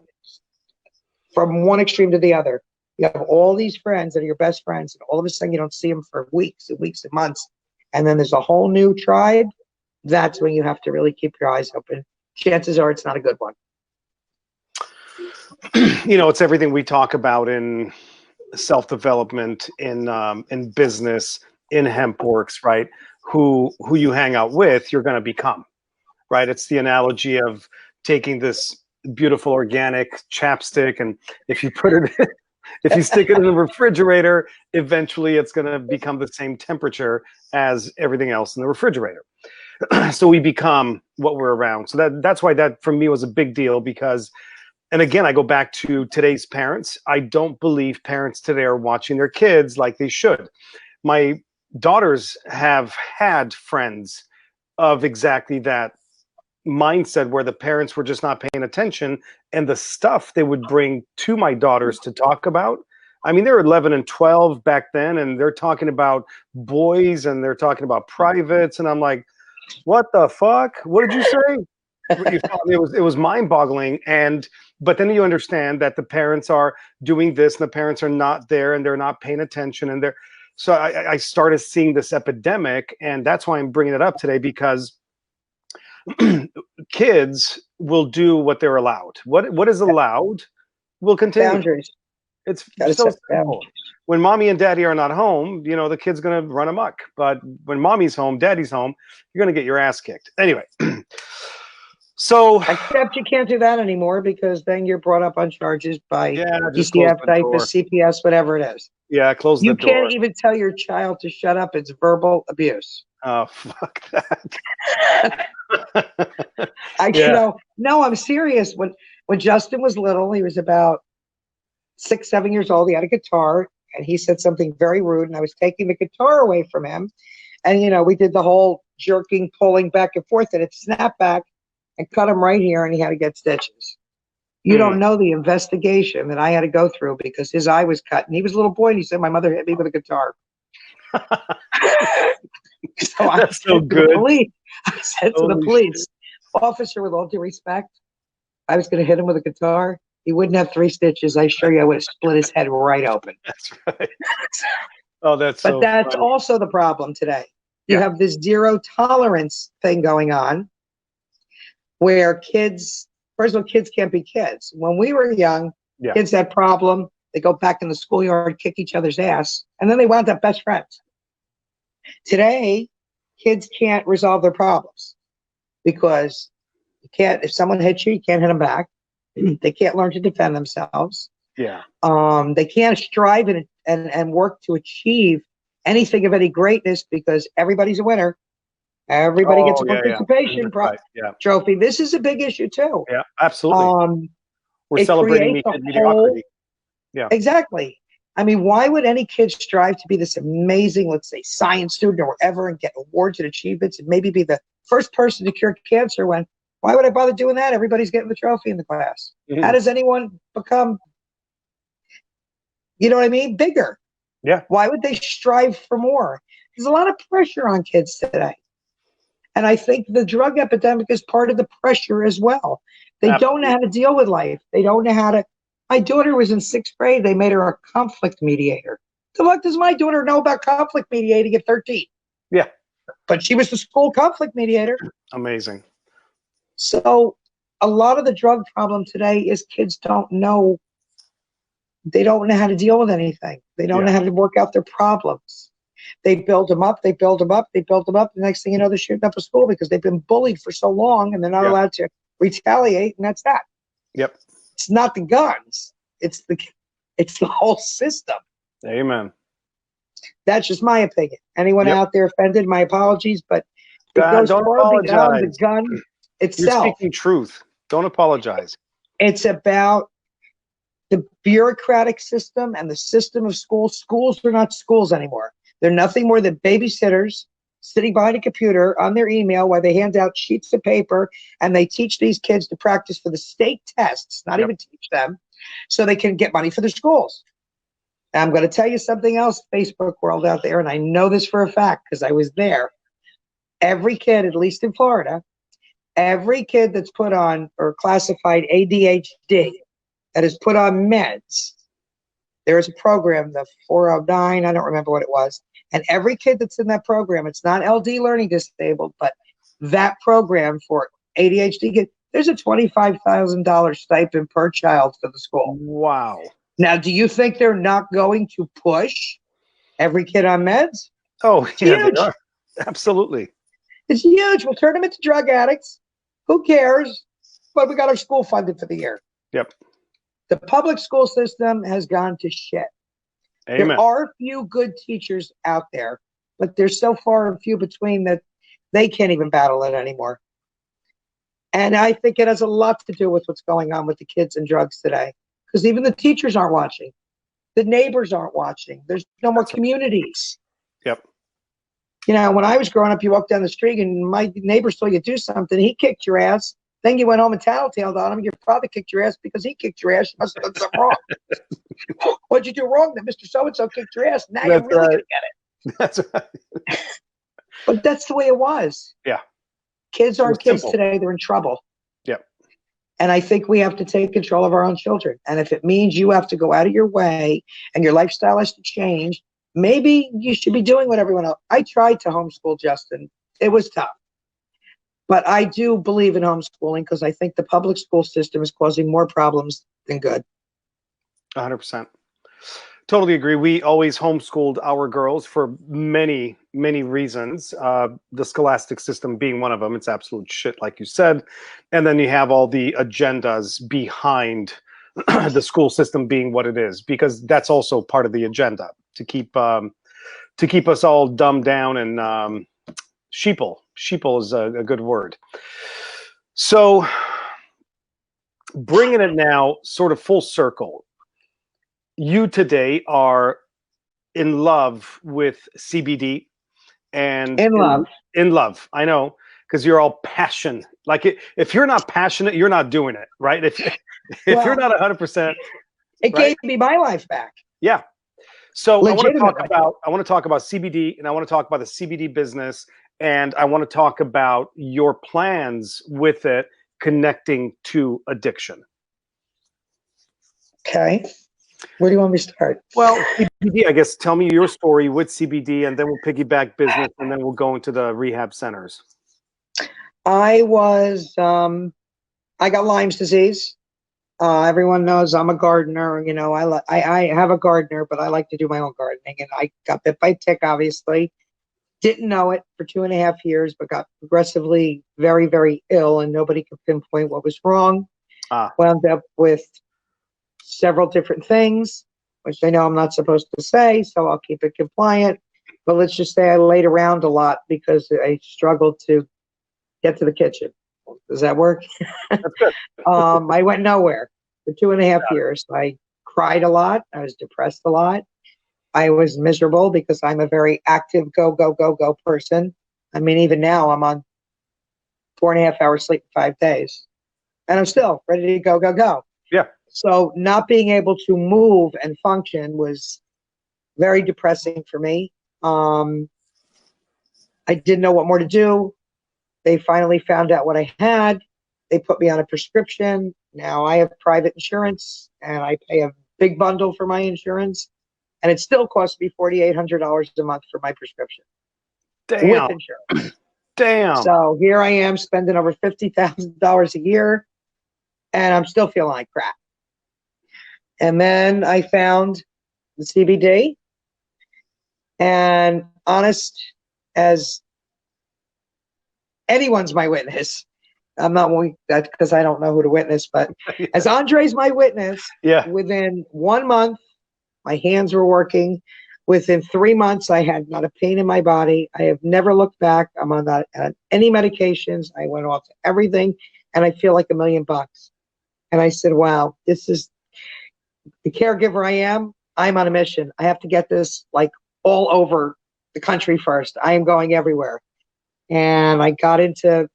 S2: from one extreme to the other, you have all these friends that are your best friends, and all of a sudden you don't see them for weeks and weeks and months. And then there's a whole new tribe. That's when you have to really keep your eyes open. Chances are it's not a good one.
S1: it's everything we talk about in self-development, in business, in hempworx, right? Who you hang out with, you're going to become, right? It's the analogy of taking this beautiful organic chapstick, and if you put it if you stick it in the refrigerator, eventually it's going to become the same temperature as everything else in the refrigerator. So we become what we're around. So that's why that for me was a big deal, because, and again, I go back to today's parents. I don't believe parents today are watching their kids like they should. My daughters have had friends of exactly that mindset, where the parents were just not paying attention, and the stuff they would bring to my daughters to talk about. I mean, they're 11 and 12 back then, and they're talking about boys and they're talking about privates, and I'm like, what the fuck? What did you say? It was mind-boggling. But then you understand that the parents are doing this and the parents are not there and they're not paying attention, and they're so I started seeing this epidemic, and that's why I'm bringing it up today, because kids will do what they're allowed. What is allowed will continue.
S2: Boundaries.
S1: It's so simple. When mommy and daddy are not home, the kid's gonna run amok. But when mommy's home, daddy's home, you're gonna get your ass kicked. Anyway, so
S2: except you can't do that anymore, because then you're brought up on charges by
S1: DCF,
S2: CPS, whatever it is.
S1: Yeah, close the door.
S2: You can't even tell your child to shut up. It's verbal abuse.
S1: Oh, fuck that.
S2: No, I'm serious. When Justin was little, he was about 6, 7 years old. He had a guitar, and he said something very rude, and I was taking the guitar away from him. And, we did the whole jerking, pulling back and forth, and it snapped back and cut him right here, and he had to get stitches. You don't know the investigation that I had to go through, because his eye was cut, and he was a little boy, and he said, my mother hit me with a guitar. So
S1: that's so good.
S2: I said to the police, officer, with all due respect, I was going to hit him with a guitar. He wouldn't have 3 stitches. I assure you, I would have split his head right open.
S1: That's right. Oh, that's
S2: but that's
S1: funny.
S2: Also the problem today. You have this zero tolerance thing going on, where kids, first of all, kids can't be kids. When we were young, kids had problem. They go back in the schoolyard, kick each other's ass, and then they wound up best friends. Today, kids can't resolve their problems, because you can't. If someone hits you, you can't hit them back. They can't learn to defend themselves.
S1: Yeah.
S2: They can't strive and work to achieve anything of any greatness, because everybody's a winner. Everybody gets a participation trophy. This is a big issue too.
S1: Yeah, absolutely. We're celebrating mediocrity. Yeah,
S2: exactly. I mean, why would any kid strive to be this amazing, let's say, science student or whatever, and get awards and achievements, and maybe be the first person to cure cancer? Why would I bother doing that? Everybody's getting the trophy in the class. Mm-hmm. How does anyone become, you know what I mean, bigger?
S1: Yeah.
S2: Why would they strive for more? There's a lot of pressure on kids today. And I think the drug epidemic is part of the pressure as well. They don't know how to deal with life. They don't know how to. My daughter was in 6th grade. They made her a conflict mediator. The fuck does my daughter know about conflict mediating at 13?
S1: Yeah.
S2: But she was the school conflict mediator.
S1: Amazing.
S2: So a lot of the drug problem today is kids don't know. They don't know how to deal with anything. They don't know how to work out their problems. They build them up, they build them up, they build them up. The next thing you know, they're shooting up a school because they've been bullied for so long, and they're not allowed to retaliate, and that's that.
S1: Yep.
S2: It's not the guns. It's the whole system.
S1: Amen.
S2: That's just my opinion. Anyone out there offended, my apologies, but it goes
S1: don't
S2: far
S1: apologize.
S2: beyond the gun itself.
S1: You're speaking truth. Don't apologize.
S2: It's about the bureaucratic system and the system of schools. Schools are not schools anymore. They're nothing more than babysitters sitting behind a computer on their email while they hand out sheets of paper, and they teach these kids to practice for the state tests, not even teach them, so they can get money for their schools. And I'm going to tell you something else, Facebook world out there, and I know this for a fact because I was there. Every kid, at least in Florida, every kid that's put on or classified ADHD, that is put on meds, there is a program, the 409, I don't remember what it was. And every kid that's in that program, it's not LD learning disabled, but that program for ADHD, There's a $25,000 stipend per child for the school.
S1: Wow.
S2: Now, do you think they're not going to push every kid on meds?
S1: Oh,
S2: It's
S1: yeah,
S2: huge.
S1: they are. Absolutely.
S2: It's huge. We'll turn them into drug addicts. Who cares? But we got our school funded for the year.
S1: Yep.
S2: The public school system has gone to shit.
S1: Amen.
S2: There are a few good teachers out there, but there's so far and few between that they can't even battle it anymore. And I think it has a lot to do with what's going on with the kids and drugs today. Because even the teachers aren't watching. The neighbors aren't watching. There's no more communities.
S1: Yep.
S2: You know, when I was growing up, you walked down the street and my neighbor saw you do something. He kicked your ass. Then you went home and tattletaled on him. Your father kicked your ass because he kicked your ass. You must have done something wrong. What'd you do wrong that Mr. So-and-so kicked your ass? Now you're really going to get it.
S1: That's right.
S2: But that's the way it was.
S1: Yeah.
S2: Kids aren't kids
S1: simple.
S2: today. They're in trouble.
S1: Yep.
S2: And I think we have to take control of our own children. And if it means you have to go out of your way and your lifestyle has to change, maybe you should be doing what everyone else. I tried to homeschool Justin. It was tough. But I do believe in homeschooling because I think the public school system is causing more problems than good.
S1: 100%. Totally agree. We always homeschooled our girls for many, many reasons. The scholastic system being one of them. It's absolute shit, like you said. And then you have all the agendas behind the school system being what it is, because that's also part of the agenda to keep us all dumbed down and sheeple. Sheeple is a good word. So bringing it now sort of full circle. You today are in love with CBD and
S2: In love.
S1: I know, because you're all passion. Like if you're not passionate, you're not doing it, right? If you're not 100%,
S2: it gave me my life back.
S1: Yeah. So I want
S2: Legitimately.
S1: to talk about CBD, and I want to talk about the CBD business, and I want to talk about your plans with it connecting to addiction.
S2: Okay. Where do you want me to start?
S1: Well, CBD, I guess, tell me your story with CBD, and then we'll piggyback business, and then we'll go into the rehab centers.
S2: I got Lyme's disease. Everyone knows I'm a gardener. You know, I have a gardener, but I like to do my own gardening. And I got bit by a tick, obviously. Didn't know it for 2.5 years, but got progressively very, very ill, and nobody could pinpoint what was wrong. Wound up with several different things, which I know I'm not supposed to say, so I'll keep it compliant. But let's just say I laid around a lot because I struggled to get to the kitchen. Does that work?
S1: That's good.
S2: I went nowhere for 2.5 years. I cried a lot. I was depressed a lot. I was miserable because I'm a very active go person. I mean, even now I'm on 4.5 hours sleep in 5 days, and I'm still ready to go.
S1: Yeah.
S2: So not being able to move and function was very depressing for me. I didn't know what more to do. They finally found out what I had. They put me on a prescription. Now I have private insurance, and I pay a big bundle for my insurance, and it still costs me $4,800 a month for my prescription.
S1: Damn.
S2: With insurance.
S1: Damn.
S2: So here I am spending over $50,000 a year, and I'm still feeling like crap. And then I found the CBD, and honest as anyone's my witness. I'm not one that because I don't know who to witness, but as Andre's my witness, within 1 month, my hands were working. Within 3 months, I had not a pain in my body. I have never looked back. I'm on not any medications. I went off everything, and I feel like $1 million. And I said, wow, this is the caregiver I am. I'm on a mission. I have to get this like all over the country first. I am going everywhere. And I got into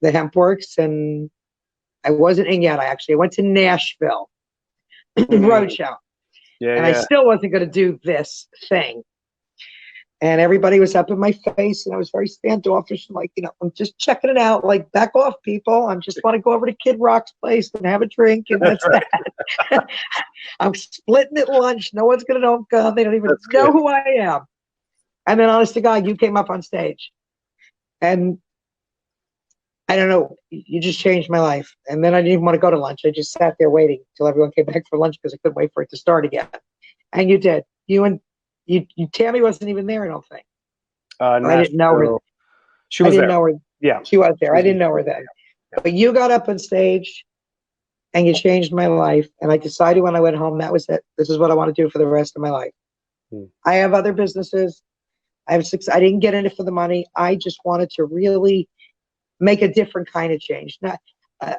S2: the HempWorx, and I wasn't in yet. I went to Nashville, roadshow. I still wasn't going to do this thing. And everybody was up in my face, and I was very standoffish. I'm like, I'm just checking it out. Like, back off, people. I just want to go over to Kid Rock's place and have a drink, and that's that. I'm splitting at lunch. No one's going to know I'm gone. They don't even know who I am. And then, honest to God, you came up on stage. And I don't know. You just changed my life. And then I didn't even want to go to lunch. I just sat there waiting till everyone came back for lunch because I couldn't wait for it to start again. And you did. Tammy wasn't even there, I don't think. Or I didn't know her.
S1: She was there.
S2: Yeah. She was there. I didn't know her then. Yeah. But you got up on stage and you changed my life. And I decided when I went home, that was it. This is what I want to do for the rest of my life. I have other businesses. I have 6. I didn't get in it for the money. I just wanted to really make a different kind of change. I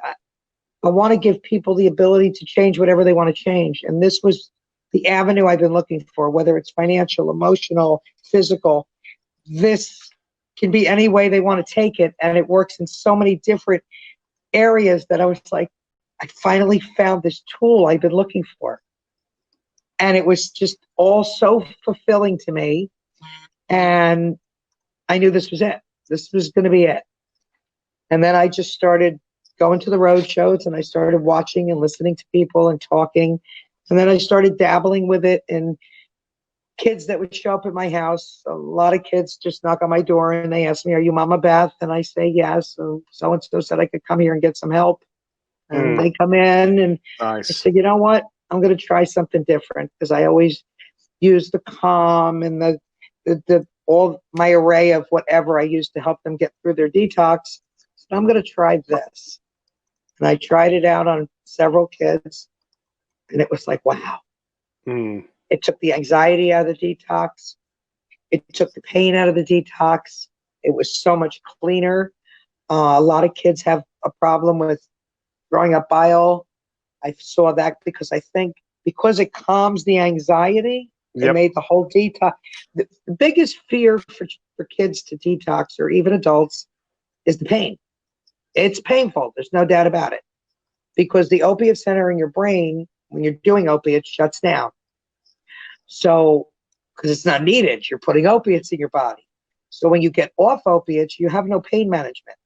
S2: want to give people the ability to change whatever they want to change. And this was the avenue I've been looking for, whether it's financial, emotional, physical. This can be any way they want to take it. And it works in so many different areas that I was like, I finally found this tool I've been looking for. And it was just all so fulfilling to me. And I knew this was it. This was going to be it. And then I just started going to the road shows and I started watching and listening to people and talking. And then I started dabbling with it, and kids that would show up at my house, a lot of kids just knock on my door and they ask me, "Are you Mama Beth?" And I say, "Yes." So-and-so said I could come here and get some help. And they come in and nice. I said, "You know what? I'm going to try something different," because I always use the calm and the all my array of whatever I use to help them get through their detox. So I'm going to try this. And I tried it out on several kids, and it was like, wow. It took the anxiety out of the detox. It took the pain out of the detox. It was so much cleaner. A lot of kids have a problem with throwing up bile. I saw that because I think because it calms the anxiety, it made the whole detox. The biggest fear for kids to detox, or even adults, is the pain. It's painful. There's no doubt about it. Because the opiate center in your brain, when you're doing opiates, shuts down. So, because it's not needed, you're putting opiates in your body. So when you get off opiates, you have no pain management.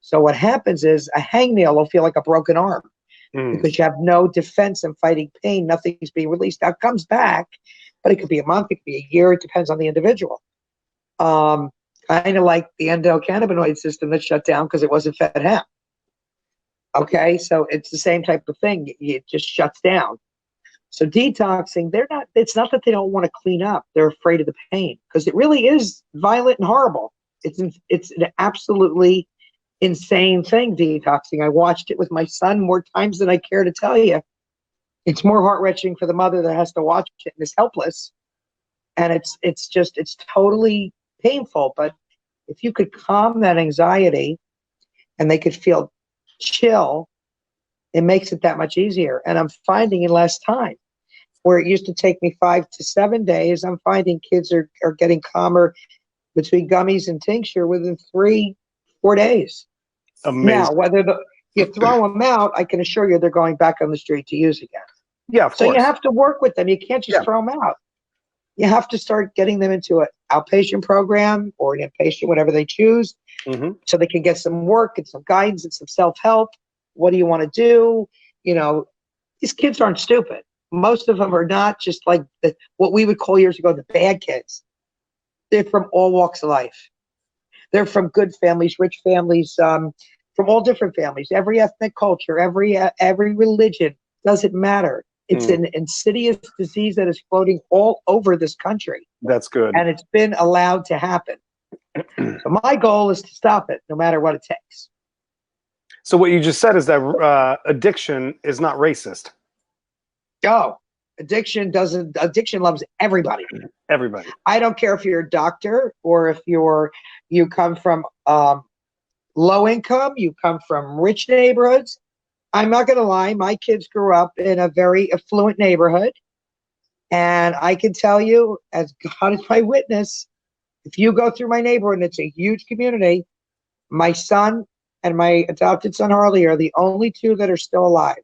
S2: So what happens is a hangnail will feel like a broken arm because you have no defense in fighting pain. Nothing's being released. Now it comes back, but it could be a month, it could be a year. It depends on the individual. Kind of like the endocannabinoid system that shut down because it wasn't fed hemp. Okay, so it's the same type of thing. It just shuts down. So detoxing, it's not that they don't want to clean up. They're afraid of the pain because it really is violent and horrible. It's an absolutely insane thing, detoxing. I watched it with my son more times than I care to tell you. It's more heart-wrenching for the mother that has to watch it and is helpless. And it's totally painful. But if you could calm that anxiety and they could feel chill, it makes it that much easier. And I'm finding in less time, where it used to take me 5 to 7 days, I'm finding kids are getting calmer between gummies and tincture within 3-4 days. Amazing. Now, whether you throw them out, I can assure you they're going back on the street to use again.
S1: Yeah, of course.
S2: So you have to work with them. You can't just throw them out. You have to start getting them into an outpatient program or an inpatient, whatever they choose, so they can get some work and some guidance and some self-help. What do you want to do? You know, these kids aren't stupid. Most of them are not just like what we would call years ago the bad kids. They're from all walks of life. They're from good families, rich families, from all different families, every ethnic culture, every religion. Doesn't matter. It's an insidious disease that is floating all over this country.
S1: That's good.
S2: And it's been allowed to happen. So my goal is to stop it, no matter what it takes.
S1: So what you just said is that addiction is not racist.
S2: Oh, addiction loves everybody.
S1: Everybody.
S2: I don't care if you're a doctor or if you come from low income, you come from rich neighborhoods. I'm not going to lie. My kids grew up in a very affluent neighborhood. And I can tell you, as God is my witness, if you go through my neighborhood, and it's a huge community, my son and my adopted son, Harley, are the only two that are still alive.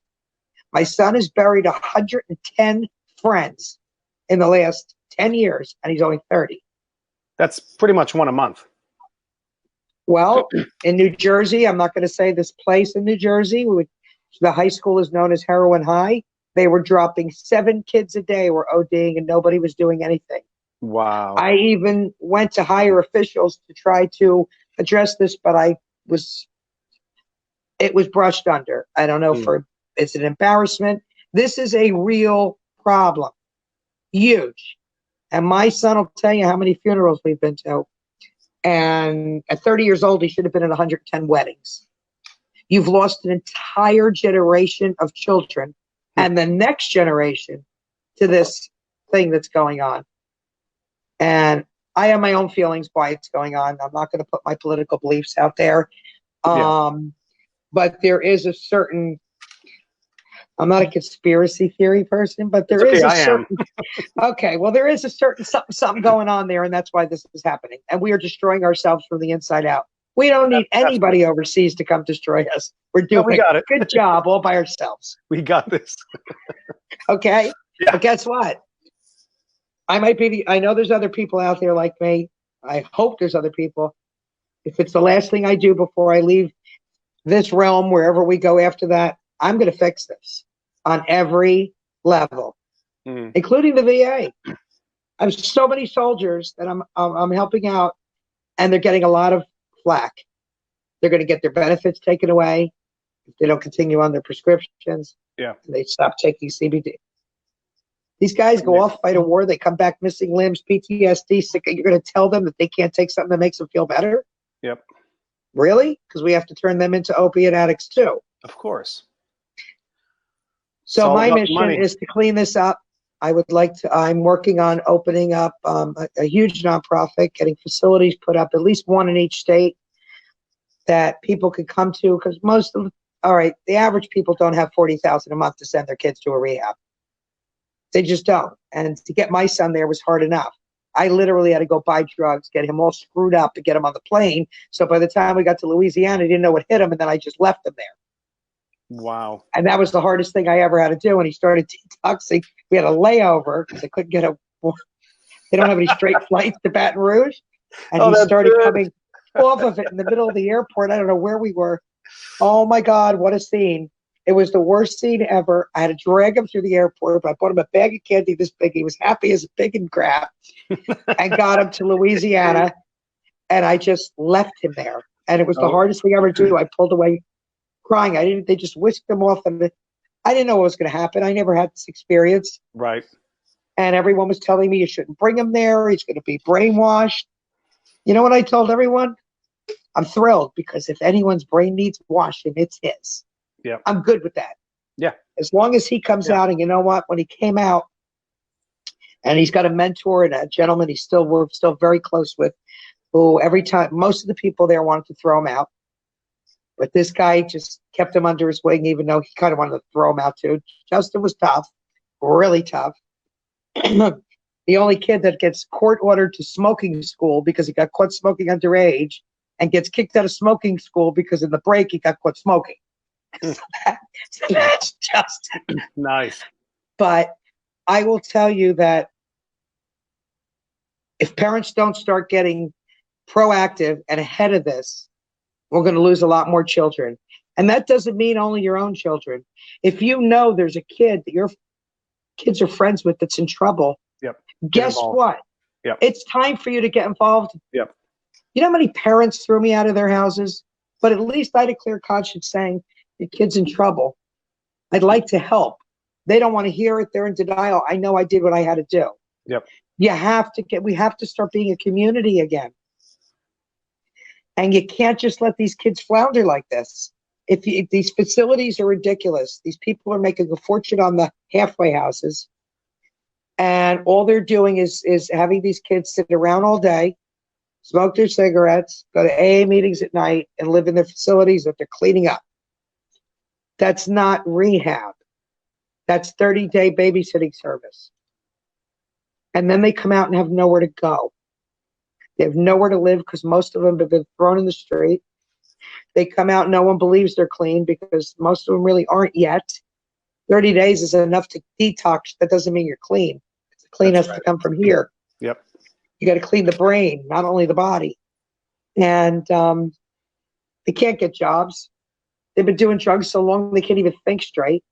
S2: My son has buried 110 friends in the last 10 years, and he's only 30.
S1: That's pretty much one a month.
S2: Well, in New Jersey, I'm not going to say this place in New Jersey, the high school is known as Heroin High. They were dropping 7 kids a day were ODing, and nobody was doing anything.
S1: Wow.
S2: I even went to higher officials to try to address this, but I was it was brushed under. I don't know it's an embarrassment. This is a real problem. Huge. And my son will tell you how many funerals we've been to. And at 30 years old, he should have been at 110 weddings. You've lost an entire generation of children and the next generation to this thing that's going on. And I have my own feelings why it's going on. I'm not going to put my political beliefs out there. But there is a certain, I'm not a conspiracy theory person, but there is a certain, okay, well, there is a certain something going on there, and that's why this is happening. And we are destroying ourselves from the inside out. We don't need anybody overseas to come destroy us. We're doing a good job all by ourselves.
S1: We got this.
S2: Okay?
S1: Yeah.
S2: But guess what? I might be I know there's other people out there like me. I hope there's other people. If it's the last thing I do before I leave this realm, wherever we go after that, I'm going to fix this on every level, including the VA. I have so many soldiers that I'm helping out, and they're getting a lot of flack. They're going to get their benefits taken away if they don't continue on their prescriptions.
S1: Yeah,
S2: and they stop taking CBD. These guys go off, fight a war, they come back missing limbs, PTSD, sick. You're going to tell them that they can't take something that makes them feel better?
S1: Yep.
S2: Really? Because we have to turn them into opiate addicts too.
S1: Of course.
S2: So my mission is to clean this up. I would like to, I'm working on opening up a huge nonprofit, getting facilities put up, at least one in each state that people could come to, because most of, the average people don't have $40,000 a month to send their kids to a rehab. They just don't. And to get my son there was hard enough. I literally had to go buy drugs, get him all screwed up to get him on the plane. So by the time we got to Louisiana, he didn't know what hit him, and then I just left him there.
S1: Wow.
S2: And that was the hardest thing I ever had to do. And he started detoxing. We had a layover because they couldn't get they don't have any straight flights to Baton Rouge. And he started coming off of it in the middle of the airport. I don't know where we were. Oh my God, what a scene. It was the worst scene ever. I had to drag him through the airport, but I bought him a bag of candy this big. He was happy as a pig in crap and got him to Louisiana. And I just left him there. And it was the hardest thing I ever do. I pulled away crying. They just whisked him off. And I didn't know what was going to happen. I never had this experience.
S1: Right.
S2: And everyone was telling me you shouldn't bring him there. He's going to be brainwashed. You know what I told everyone? I'm thrilled, because if anyone's brain needs washing, it's his.
S1: Yeah,
S2: I'm good with that.
S1: Yeah.
S2: As long as he comes out, and you know what? When he came out, and he's got a mentor and a gentleman we're still very close with, who every time, most of the people there wanted to throw him out. But this guy just kept him under his wing, even though he kind of wanted to throw him out too. Justin was tough, really tough. The only kid that gets court ordered to smoking school because he got caught smoking underage, and gets kicked out of smoking school because in the break he got caught smoking. So that's Justin.
S1: Nice.
S2: But I will tell you that if parents don't start getting proactive and ahead of this, we're going to lose a lot more children. And that doesn't mean only your own children. If you know there's a kid that your kids are friends with that's in trouble, guess what? It's time for you to get involved.
S1: Yep.
S2: You know how many parents threw me out of their houses? But at least I had a clear conscience saying, the kid's in trouble. I'd like to help. They don't want to hear it. They're in denial. I know I did what I had to do.
S1: Yep.
S2: We have to start being a community again. And you can't just let these kids flounder like this. If these facilities are ridiculous, these people are making a fortune on the halfway houses. And all they're doing is having these kids sit around all day, smoke their cigarettes, go to AA meetings at night, and live in their facilities that they're cleaning up. That's not rehab. That's 30-day babysitting service. And then they come out and have nowhere to go. They have nowhere to live because most of them have been thrown in the street. They come out, no one believes they're clean because most of them really aren't yet. 30 days is enough to detox. That doesn't mean you're clean. The clean has to come from here.
S1: Yep.
S2: You got to clean the brain, not only the body. And they can't get jobs. They've been doing drugs so long they can't even think straight.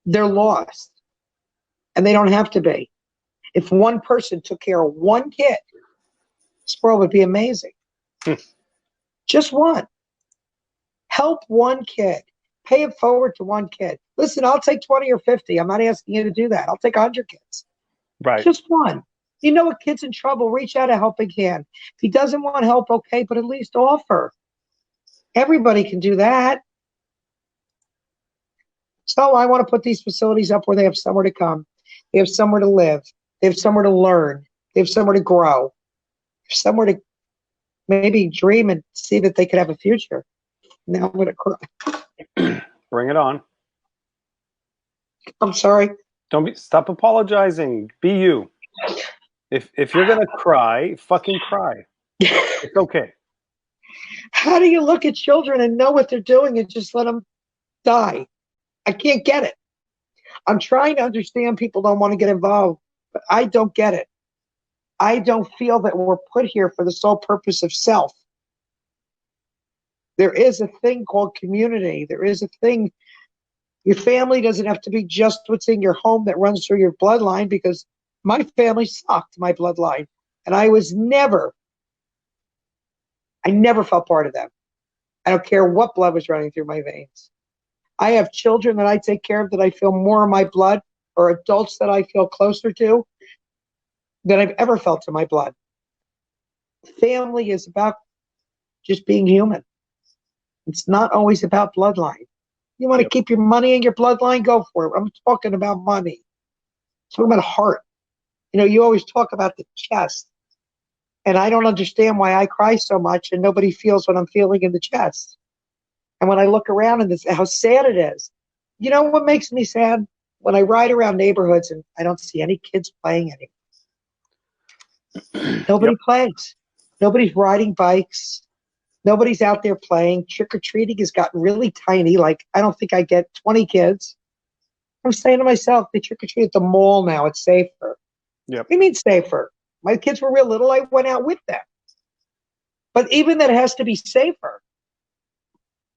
S2: They're lost. And they don't have to be. If one person took care of one kid, this world would be amazing. Just one. Help one kid. Pay it forward to one kid. Listen, I'll take 20 or 50. I'm not asking you to do that. I'll take 100 kids.
S1: Right.
S2: Just one. You know a kid's in trouble, reach out a helping hand. If he doesn't want help, okay, but at least offer. Everybody can do that. So I want to put these facilities up where they have somewhere to come. They have somewhere to live. They have somewhere to learn. They have somewhere to grow. Somewhere to maybe dream and see that they could have a future. Now I'm going to cry.
S1: Bring it on.
S2: I'm sorry.
S1: Stop apologizing. Be you. If you're gonna cry, fucking cry. It's okay.
S2: How do you look at children and know what they're doing and just let them die? I can't get it. I'm trying to understand people don't want to get involved, but I don't get it. I don't feel that we're put here for the sole purpose of self. There is a thing called community. There is a thing. Your family doesn't have to be just what's in your home that runs through your bloodline, because my family sucked my bloodline. And I never felt part of them. I don't care what blood was running through my veins. I have children that I take care of that I feel more in my blood, or adults that I feel closer to than I've ever felt in my blood. Family is about just being human. It's not always about bloodline. You want to keep your money in your bloodline? Go for it. I'm talking about money. I'm talking about heart. You know, you always talk about the chest. And I don't understand why I cry so much and nobody feels what I'm feeling in the chest. And when I look around and how sad it is. You know what makes me sad? When I ride around neighborhoods and I don't see any kids playing anymore. Nobody plays. Nobody's riding bikes. Nobody's out there playing. Trick-or-treating has gotten really tiny. Like, I don't think I get 20 kids. I'm saying to myself, they trick-or-treat at the mall now. It's safer.
S1: Yep.
S2: What do you mean safer? My kids were real little. I went out with them. But even that has to be safer.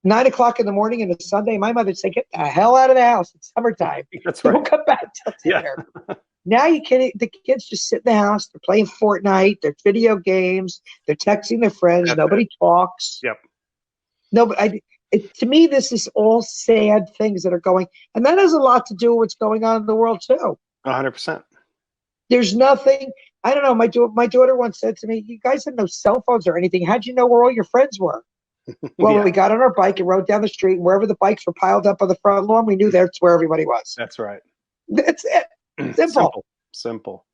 S2: 9 o'clock in the morning on a Sunday, my mother would say, get the hell out of the house. It's summertime.
S1: That's right.
S2: Don't come back till dinner. Now the kids just sit in the house. They're playing Fortnite. They're video games. They're texting their friends.
S1: That's
S2: Nobody talks.
S1: Yep.
S2: To me, this is all sad things that are going. And that has a lot to do with what's going on in the world, too.
S1: 100%.
S2: There's nothing. I don't know. My daughter once said to me, you guys had no cell phones or anything. How'd you know where all your friends were? Well, we got on our bike and rode down the street. And wherever the bikes were piled up on the front lawn, we knew that's where everybody was.
S1: That's right.
S2: That's it.
S1: Simple.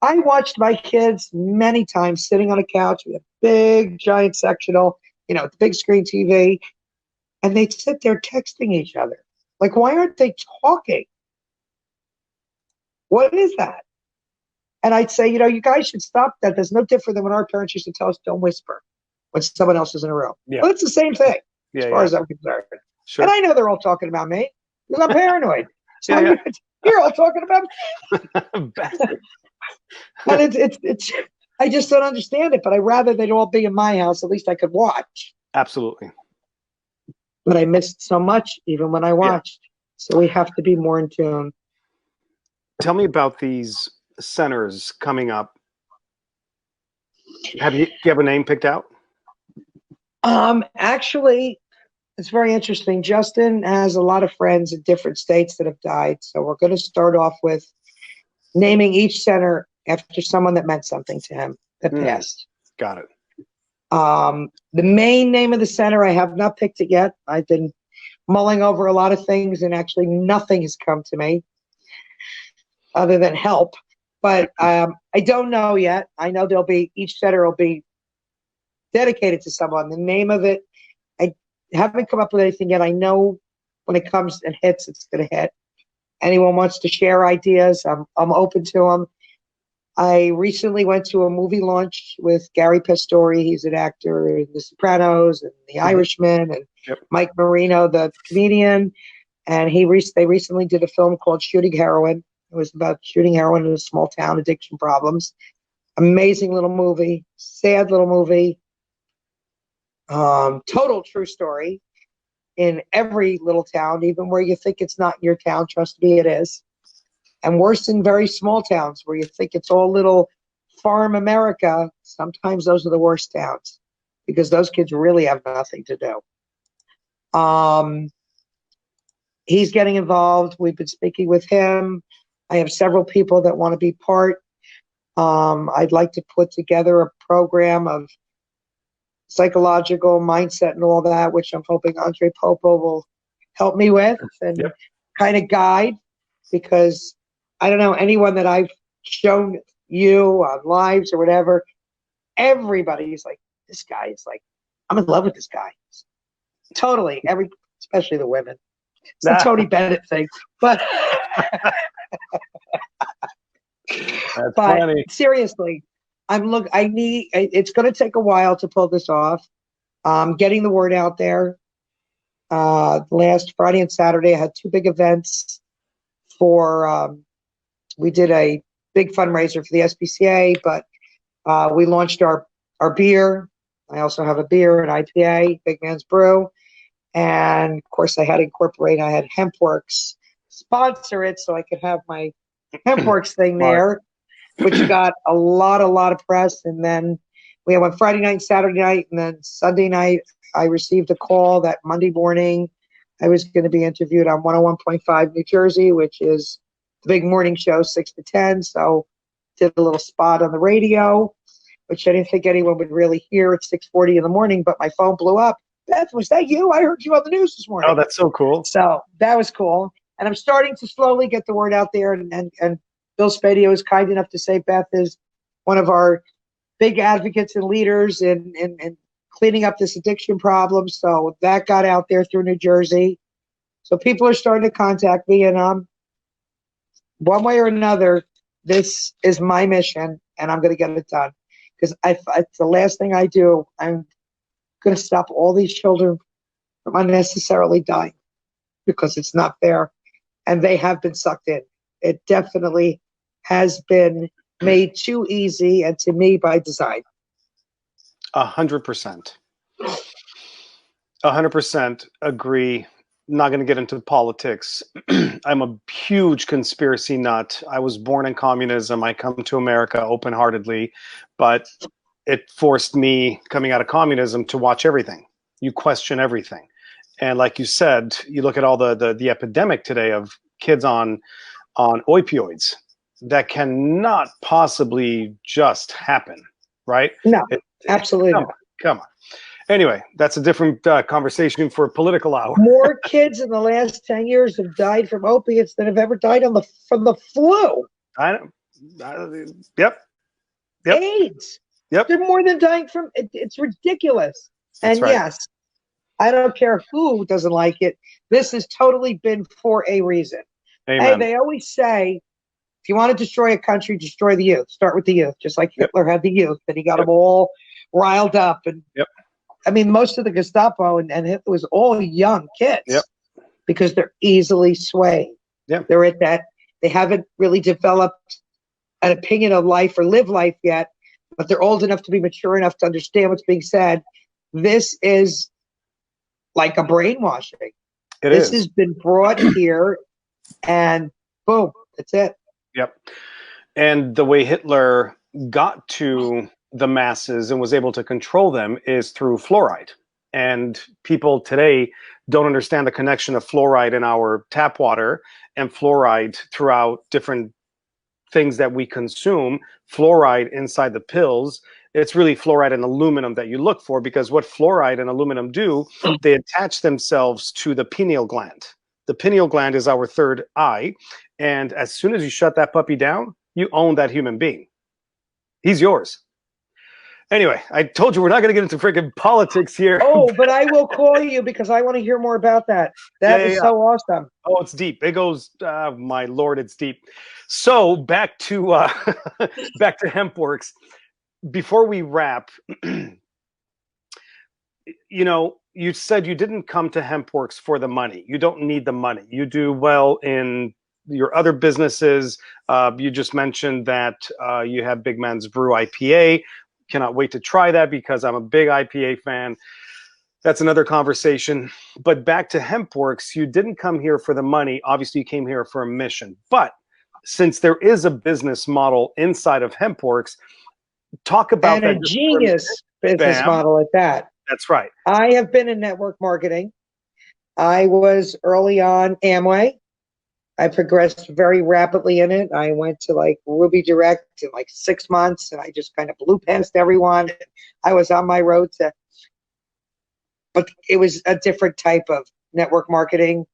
S2: I watched my kids many times sitting on a couch with a big, giant sectional, the big screen TV, and they'd sit there texting each other. Like, why aren't they talking? What is that? And I'd say, you guys should stop that. That's no different than when our parents used to tell us, don't whisper when someone else is in a room. Yeah. Well, it's the same thing as far as I'm concerned. Sure. And I know they're all talking about me because I'm paranoid. So you're all talking about me. And it's I just don't understand it, but I'd rather they'd all be in my house. At least I could watch.
S1: Absolutely.
S2: But I missed so much even when I watched. So we have to be more in tune.
S1: Tell me about these centers coming up. Do you have a name picked out?
S2: Actually, it's very interesting. Justin has a lot of friends in different states that have died. So we're going to start off with naming each center after someone that meant something to him that passed.
S1: Got it.
S2: The main name of the center, I have not picked it yet. I've been mulling over a lot of things and actually nothing has come to me other than help. But I don't know yet. I know each center will be dedicated to someone. The name of it, I haven't come up with anything yet. I know when it comes and hits, it's going to hit. Anyone wants to share ideas, I'm open to them. I recently went to a movie launch with Gary Pastori. He's an actor in The Sopranos and The Irishman, and Mike Marino, the comedian. And they recently did a film called Shooting Heroin. It was about shooting heroin in a small town, addiction problems. Amazing little movie, sad little movie. Total true story in every little town, even where you think it's not your town. Trust me, it is. And worse in very small towns where you think it's all little farm America. Sometimes those are the worst towns because those kids really have nothing to do. He's getting involved. We've been speaking with him. I have several people that want to be part. I'd like to put together a program of psychological mindset and all that, which I'm hoping Andre Popo will help me with and kind of guide, because I don't know, anyone that I've shown you on lives or whatever, everybody's like, this guy is like, I'm in love with this guy. Totally. Especially the women. It's the Tony Bennett thing. But
S1: That's funny.
S2: Seriously, it's going to take a while to pull this off. Getting the word out there. Last Friday and Saturday, I had 2 big events we did a big fundraiser for the SPCA, but we launched our beer. I also have a beer, an IPA, Big Man's Brew. And of course I had hempworx sponsor it so I could have my hempworx thing there, which got a lot of press. And then we went Friday night, Saturday night, and then Sunday night I received a call that Monday morning I was going to be interviewed on 101.5 New Jersey, which is the big morning show, 6 to 10. So did a little spot on the radio, which I didn't think anyone would really hear at 6:40 in the morning, but my phone blew up. Beth, was that you? I heard you on the news this morning.
S1: Oh, that's so cool.
S2: So that was cool. And I'm starting to slowly get the word out there. And Bill Spadio is kind enough to say Beth is one of our big advocates and leaders in cleaning up this addiction problem. So that got out there through New Jersey. So people are starting to contact me, and one way or another, this is my mission, and I'm going to get it done. Because it's the last thing I do. I'm going to stop all these children from unnecessarily dying, because it's not fair, and they have been sucked in. It definitely has been made too easy, and to me, by design.
S1: 100%. 100% agree. Not going to get into politics. I'm a huge conspiracy nut. I was born in communism. I come to America open-heartedly, but it forced me, coming out of communism, to watch everything. You question everything. And like you said, you look at all the epidemic today of kids on opioids. That cannot possibly just happen, right?
S2: No, absolutely not.
S1: Come on. Anyway, that's a different conversation for a political hour.
S2: More kids in the last 10 years have died from opiates than have ever died from the flu.
S1: Yep.
S2: AIDS.
S1: Yep.
S2: They're more than dying from it. It's ridiculous.
S1: That's
S2: and
S1: right.
S2: Yes, I don't care who doesn't like it. This has totally been for a reason.
S1: Amen.
S2: Hey, they always say, if you want to destroy a country, destroy the youth. Start with the youth, just like Hitler had the youth, and he got them all riled up. And I mean, most of the Gestapo and Hitler was all young kids, because they're easily swayed. They're at that. They haven't really developed an opinion of life or live life yet, but they're old enough to be mature enough to understand what's being said. This is like a brainwashing. This has been brought here, and boom, that's it.
S1: Yep. And the way Hitler got to the masses and was able to control them is through fluoride. And people today don't understand the connection of fluoride in our tap water and fluoride throughout different things that we consume. Fluoride inside the pills, it's really fluoride and aluminum that you look for, because what fluoride and aluminum do, they attach themselves to the pineal gland. The pineal gland is our third eye. And as soon as you shut that puppy down, you own that human being. He's yours. Anyway, I told you we're not going to get into freaking politics here.
S2: Oh, but I will call you because I want to hear more about that. That is so awesome.
S1: Oh, it's deep. It goes, my Lord, it's deep. So back to back to hempworx. Before we wrap, you know, you said you didn't come to hempworx for the money. You don't need the money. You do well in your other businesses. You just mentioned that you have Big Man's Brew IPA. Cannot wait to try that because I'm a big IPA fan. That's another conversation. But back to hempworx, you didn't come here for the money. Obviously, you came here for a mission. But since there is a business model inside of hempworx, talk about
S2: and
S1: that.
S2: A genius business model at that.
S1: That's right.
S2: I have been in network marketing. I was early on Amway. I progressed very rapidly in it. I went to like Ruby Direct in like 6 months, and I just kind of blew past everyone. I was on my road to, but it was a different type of network marketing.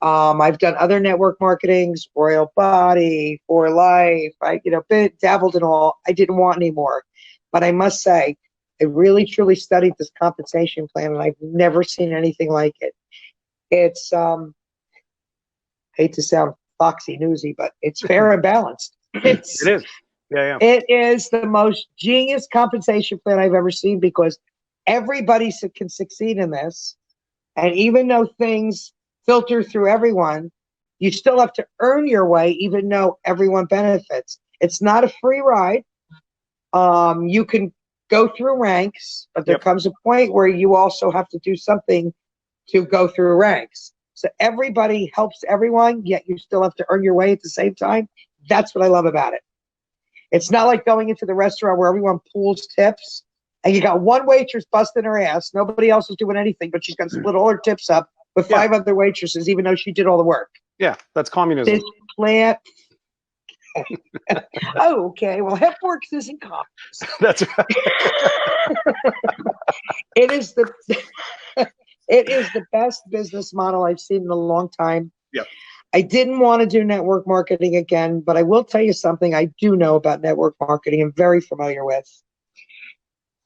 S2: I've done other network marketings, Royal Body, For Life. I, dabbled in all. I didn't want any more, but I must say, I really truly studied this compensation plan, and I've never seen anything like it. It's hate to sound foxy newsy, but it's fair and balanced.
S1: It is. Yeah.
S2: It is the most genius compensation plan I've ever seen, because everybody can succeed in this. And even though things filter through everyone, you still have to earn your way, even though everyone benefits. It's not a free ride. You can go through ranks, but there comes a point where you also have to do something to go through ranks. So everybody helps everyone, yet you still have to earn your way at the same time. That's what I love about it. It's not like going into the restaurant where everyone pools tips and you got one waitress busting her ass. Nobody else is doing anything, but she's got to split all her tips up with 5 other waitresses, even though she did all the work.
S1: Yeah, that's communism.
S2: This plant. Oh, okay. Well, hempworx isn't communism.
S1: That's right.
S2: It is the it is the best business model I've seen in a long time.
S1: Yep.
S2: I didn't want to do network marketing again, but I will tell you something I do know about network marketing and very familiar with.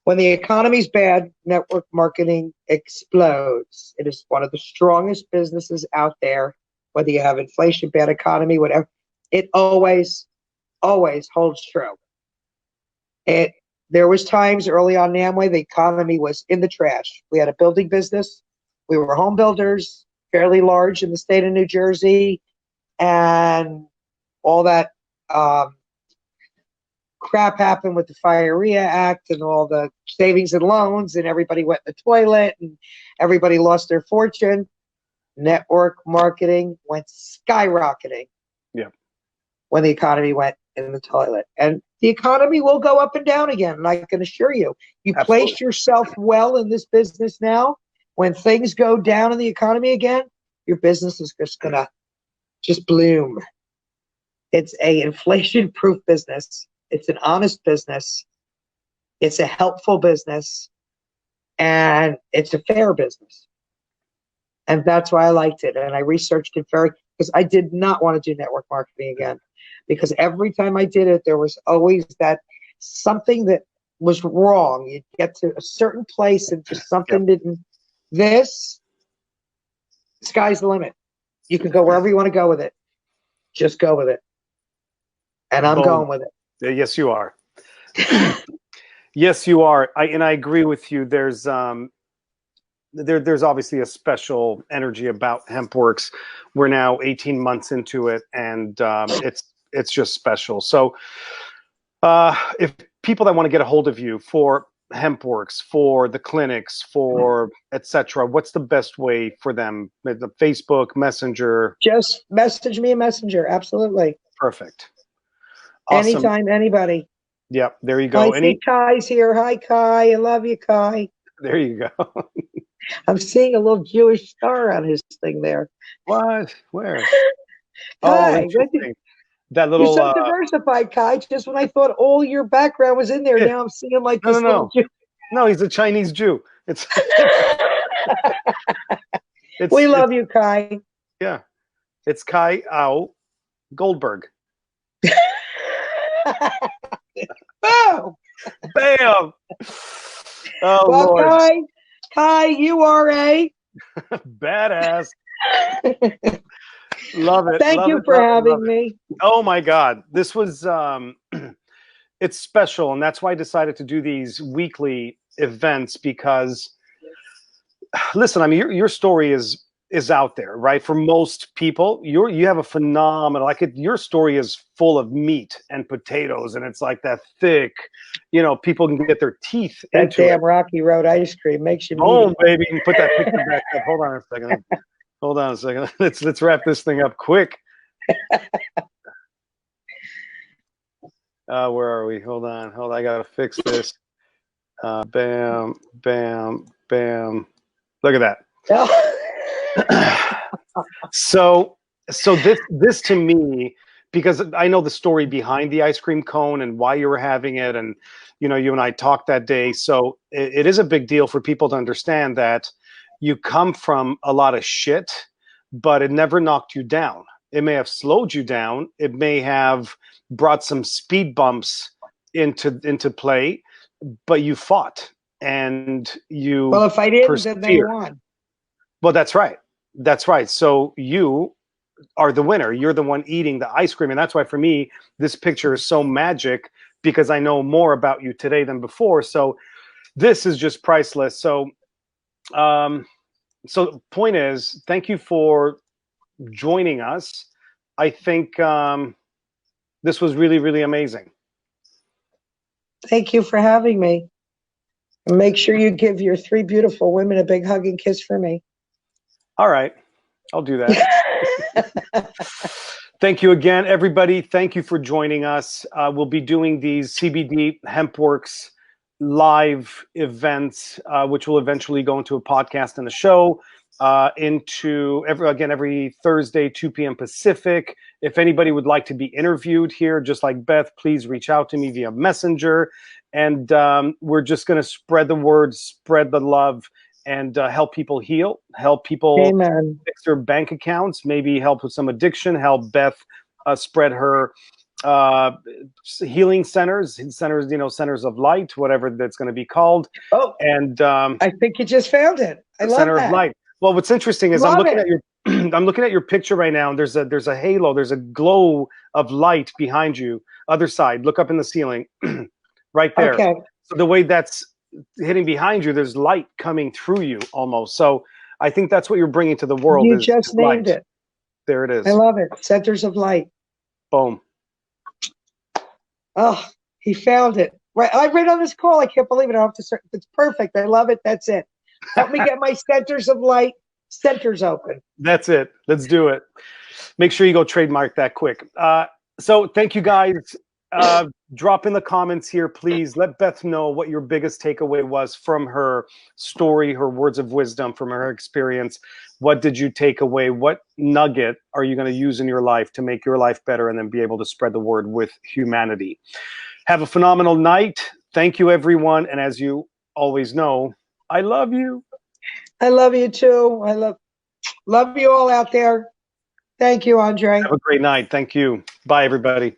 S2: When the economy's bad, network marketing explodes. It is one of the strongest businesses out there, whether you have inflation, bad economy, whatever. It always, always holds true. There was times early on in Amway, the economy was in the trash. We had a building business. We were home builders, fairly large in the state of New Jersey, and all that crap happened with the FIREA Act and all the savings and loans, and everybody went in the toilet and everybody lost their fortune. Network marketing went skyrocketing when the economy went in the toilet. And the economy will go up and down again, and I can assure you, you
S1: Absolutely.
S2: place yourself well in this business now. When things go down in the economy again, your business is just gonna just bloom. It's a inflation-proof business. It's an honest business. It's a helpful business, and it's a fair business. And that's why I liked it. And I researched it because I did not want to do network marketing again. Because every time I did it, there was always that something that was wrong. You'd get to a certain place and just something didn't. This, sky's the limit. You can go wherever you want to go with it. Just go with it. And I'm going with it.
S1: Yes, you are. Yes, you are. I agree with you. There's obviously a special energy about hempworx. We're now 18 months into it, and it's just special. So if people that want to get a hold of you for hempworx, for the clinics, for etc., what's the best way for them? The Facebook, Messenger?
S2: Just message me a Messenger. Absolutely.
S1: Perfect. Awesome.
S2: Anytime, anybody.
S1: Yep, there you go.
S2: I see Kai's here. Hi, Kai. I love you, Kai.
S1: There you go.
S2: I'm seeing a little Jewish star on his thing there.
S1: What? Where?
S2: Kai,
S1: interesting. That little.
S2: You're so diversified, Kai. Just when I thought all your background was in there, now I'm seeing like this little Jew.
S1: No, he's a Chinese Jew. It's.
S2: We love you, Kai.
S1: Yeah, it's Kai Au Goldberg.
S2: Boom!
S1: Bam! Oh,
S2: well,
S1: Lord.
S2: Kai, you are a
S1: badass. Love it.
S2: Thank you for having me.
S1: Oh my God, this was it's special, and that's why I decided to do these weekly events, because listen, I mean, your story is out there, right? For most people, you have a phenomenal, your story is full of meat and potatoes, and it's like that thick, people can get their teeth
S2: that
S1: into
S2: damn
S1: it.
S2: Rocky Road ice cream makes you
S1: oh baby, you can put that picture back up. Hold on a second. Let's wrap this thing up quick. Where are we? Hold on, I gotta fix this. Bam, bam, bam. Look at that. So this to me, because I know the story behind the ice cream cone and why you were having it, and you know, you and I talked that day. So it is a big deal for people to understand that you come from a lot of shit, but it never knocked you down. It may have slowed you down. It may have brought some speed bumps into play, but you fought and you
S2: Well, if I didn't, then they
S1: persevered.
S2: won.
S1: Well, that's right. That's right. So you are the winner. You're the one eating the ice cream. And that's why for me, this picture is so magic, because I know more about you today than before. So this is just priceless. So, so the point is, thank you for joining us. I think this was really, really amazing.
S2: Thank you for having me. And make sure you give your 3 beautiful women a big hug and kiss for me.
S1: All right. I'll do that. Thank you again, everybody. Thank you for joining us. We'll be doing these CBD HempWorx live events, which will eventually go into a podcast and a show, into every Thursday, 2 p.m. Pacific. If anybody would like to be interviewed here, just like Beth, please reach out to me via Messenger. And we're just going to spread the word, spread the love, and help people heal, help people
S2: Amen.
S1: fix their bank accounts, maybe help with some addiction, help Beth spread her healing centers, you know, centers of light, whatever that's going to be called.
S2: Oh,
S1: and
S2: I think you just found it. I love
S1: center
S2: that.
S1: of light. Well, what's interesting is I'm
S2: Love
S1: looking
S2: it.
S1: at your I'm looking at your picture right now, and there's a halo, there's a glow of light behind you. Other side, look up in the ceiling, right there.
S2: Okay.
S1: So the way that's hitting behind you, there's light coming through you almost. So I think that's what you're bringing to the world.
S2: You
S1: is
S2: just
S1: light.
S2: named it.
S1: There it is.
S2: I love it. Centers of light.
S1: Boom.
S2: Oh, he found it. Right on this call. I can't believe it. I have to start. It's perfect. I love it. That's it. Help me get my centers of light centers open.
S1: That's it. Let's do it. Make sure you go trademark that quick. So thank you guys. Drop in the comments here, please. Let Beth know what your biggest takeaway was from her story, her words of wisdom, from her experience. What did you take away? What nugget are you going to use in your life to make your life better and then be able to spread the word with humanity? Have a phenomenal night. Thank you, everyone. And as you always know, I love you.
S2: I love you too. I love you all out there. Thank you, Andre.
S1: Have a great night. Thank you. Bye, everybody.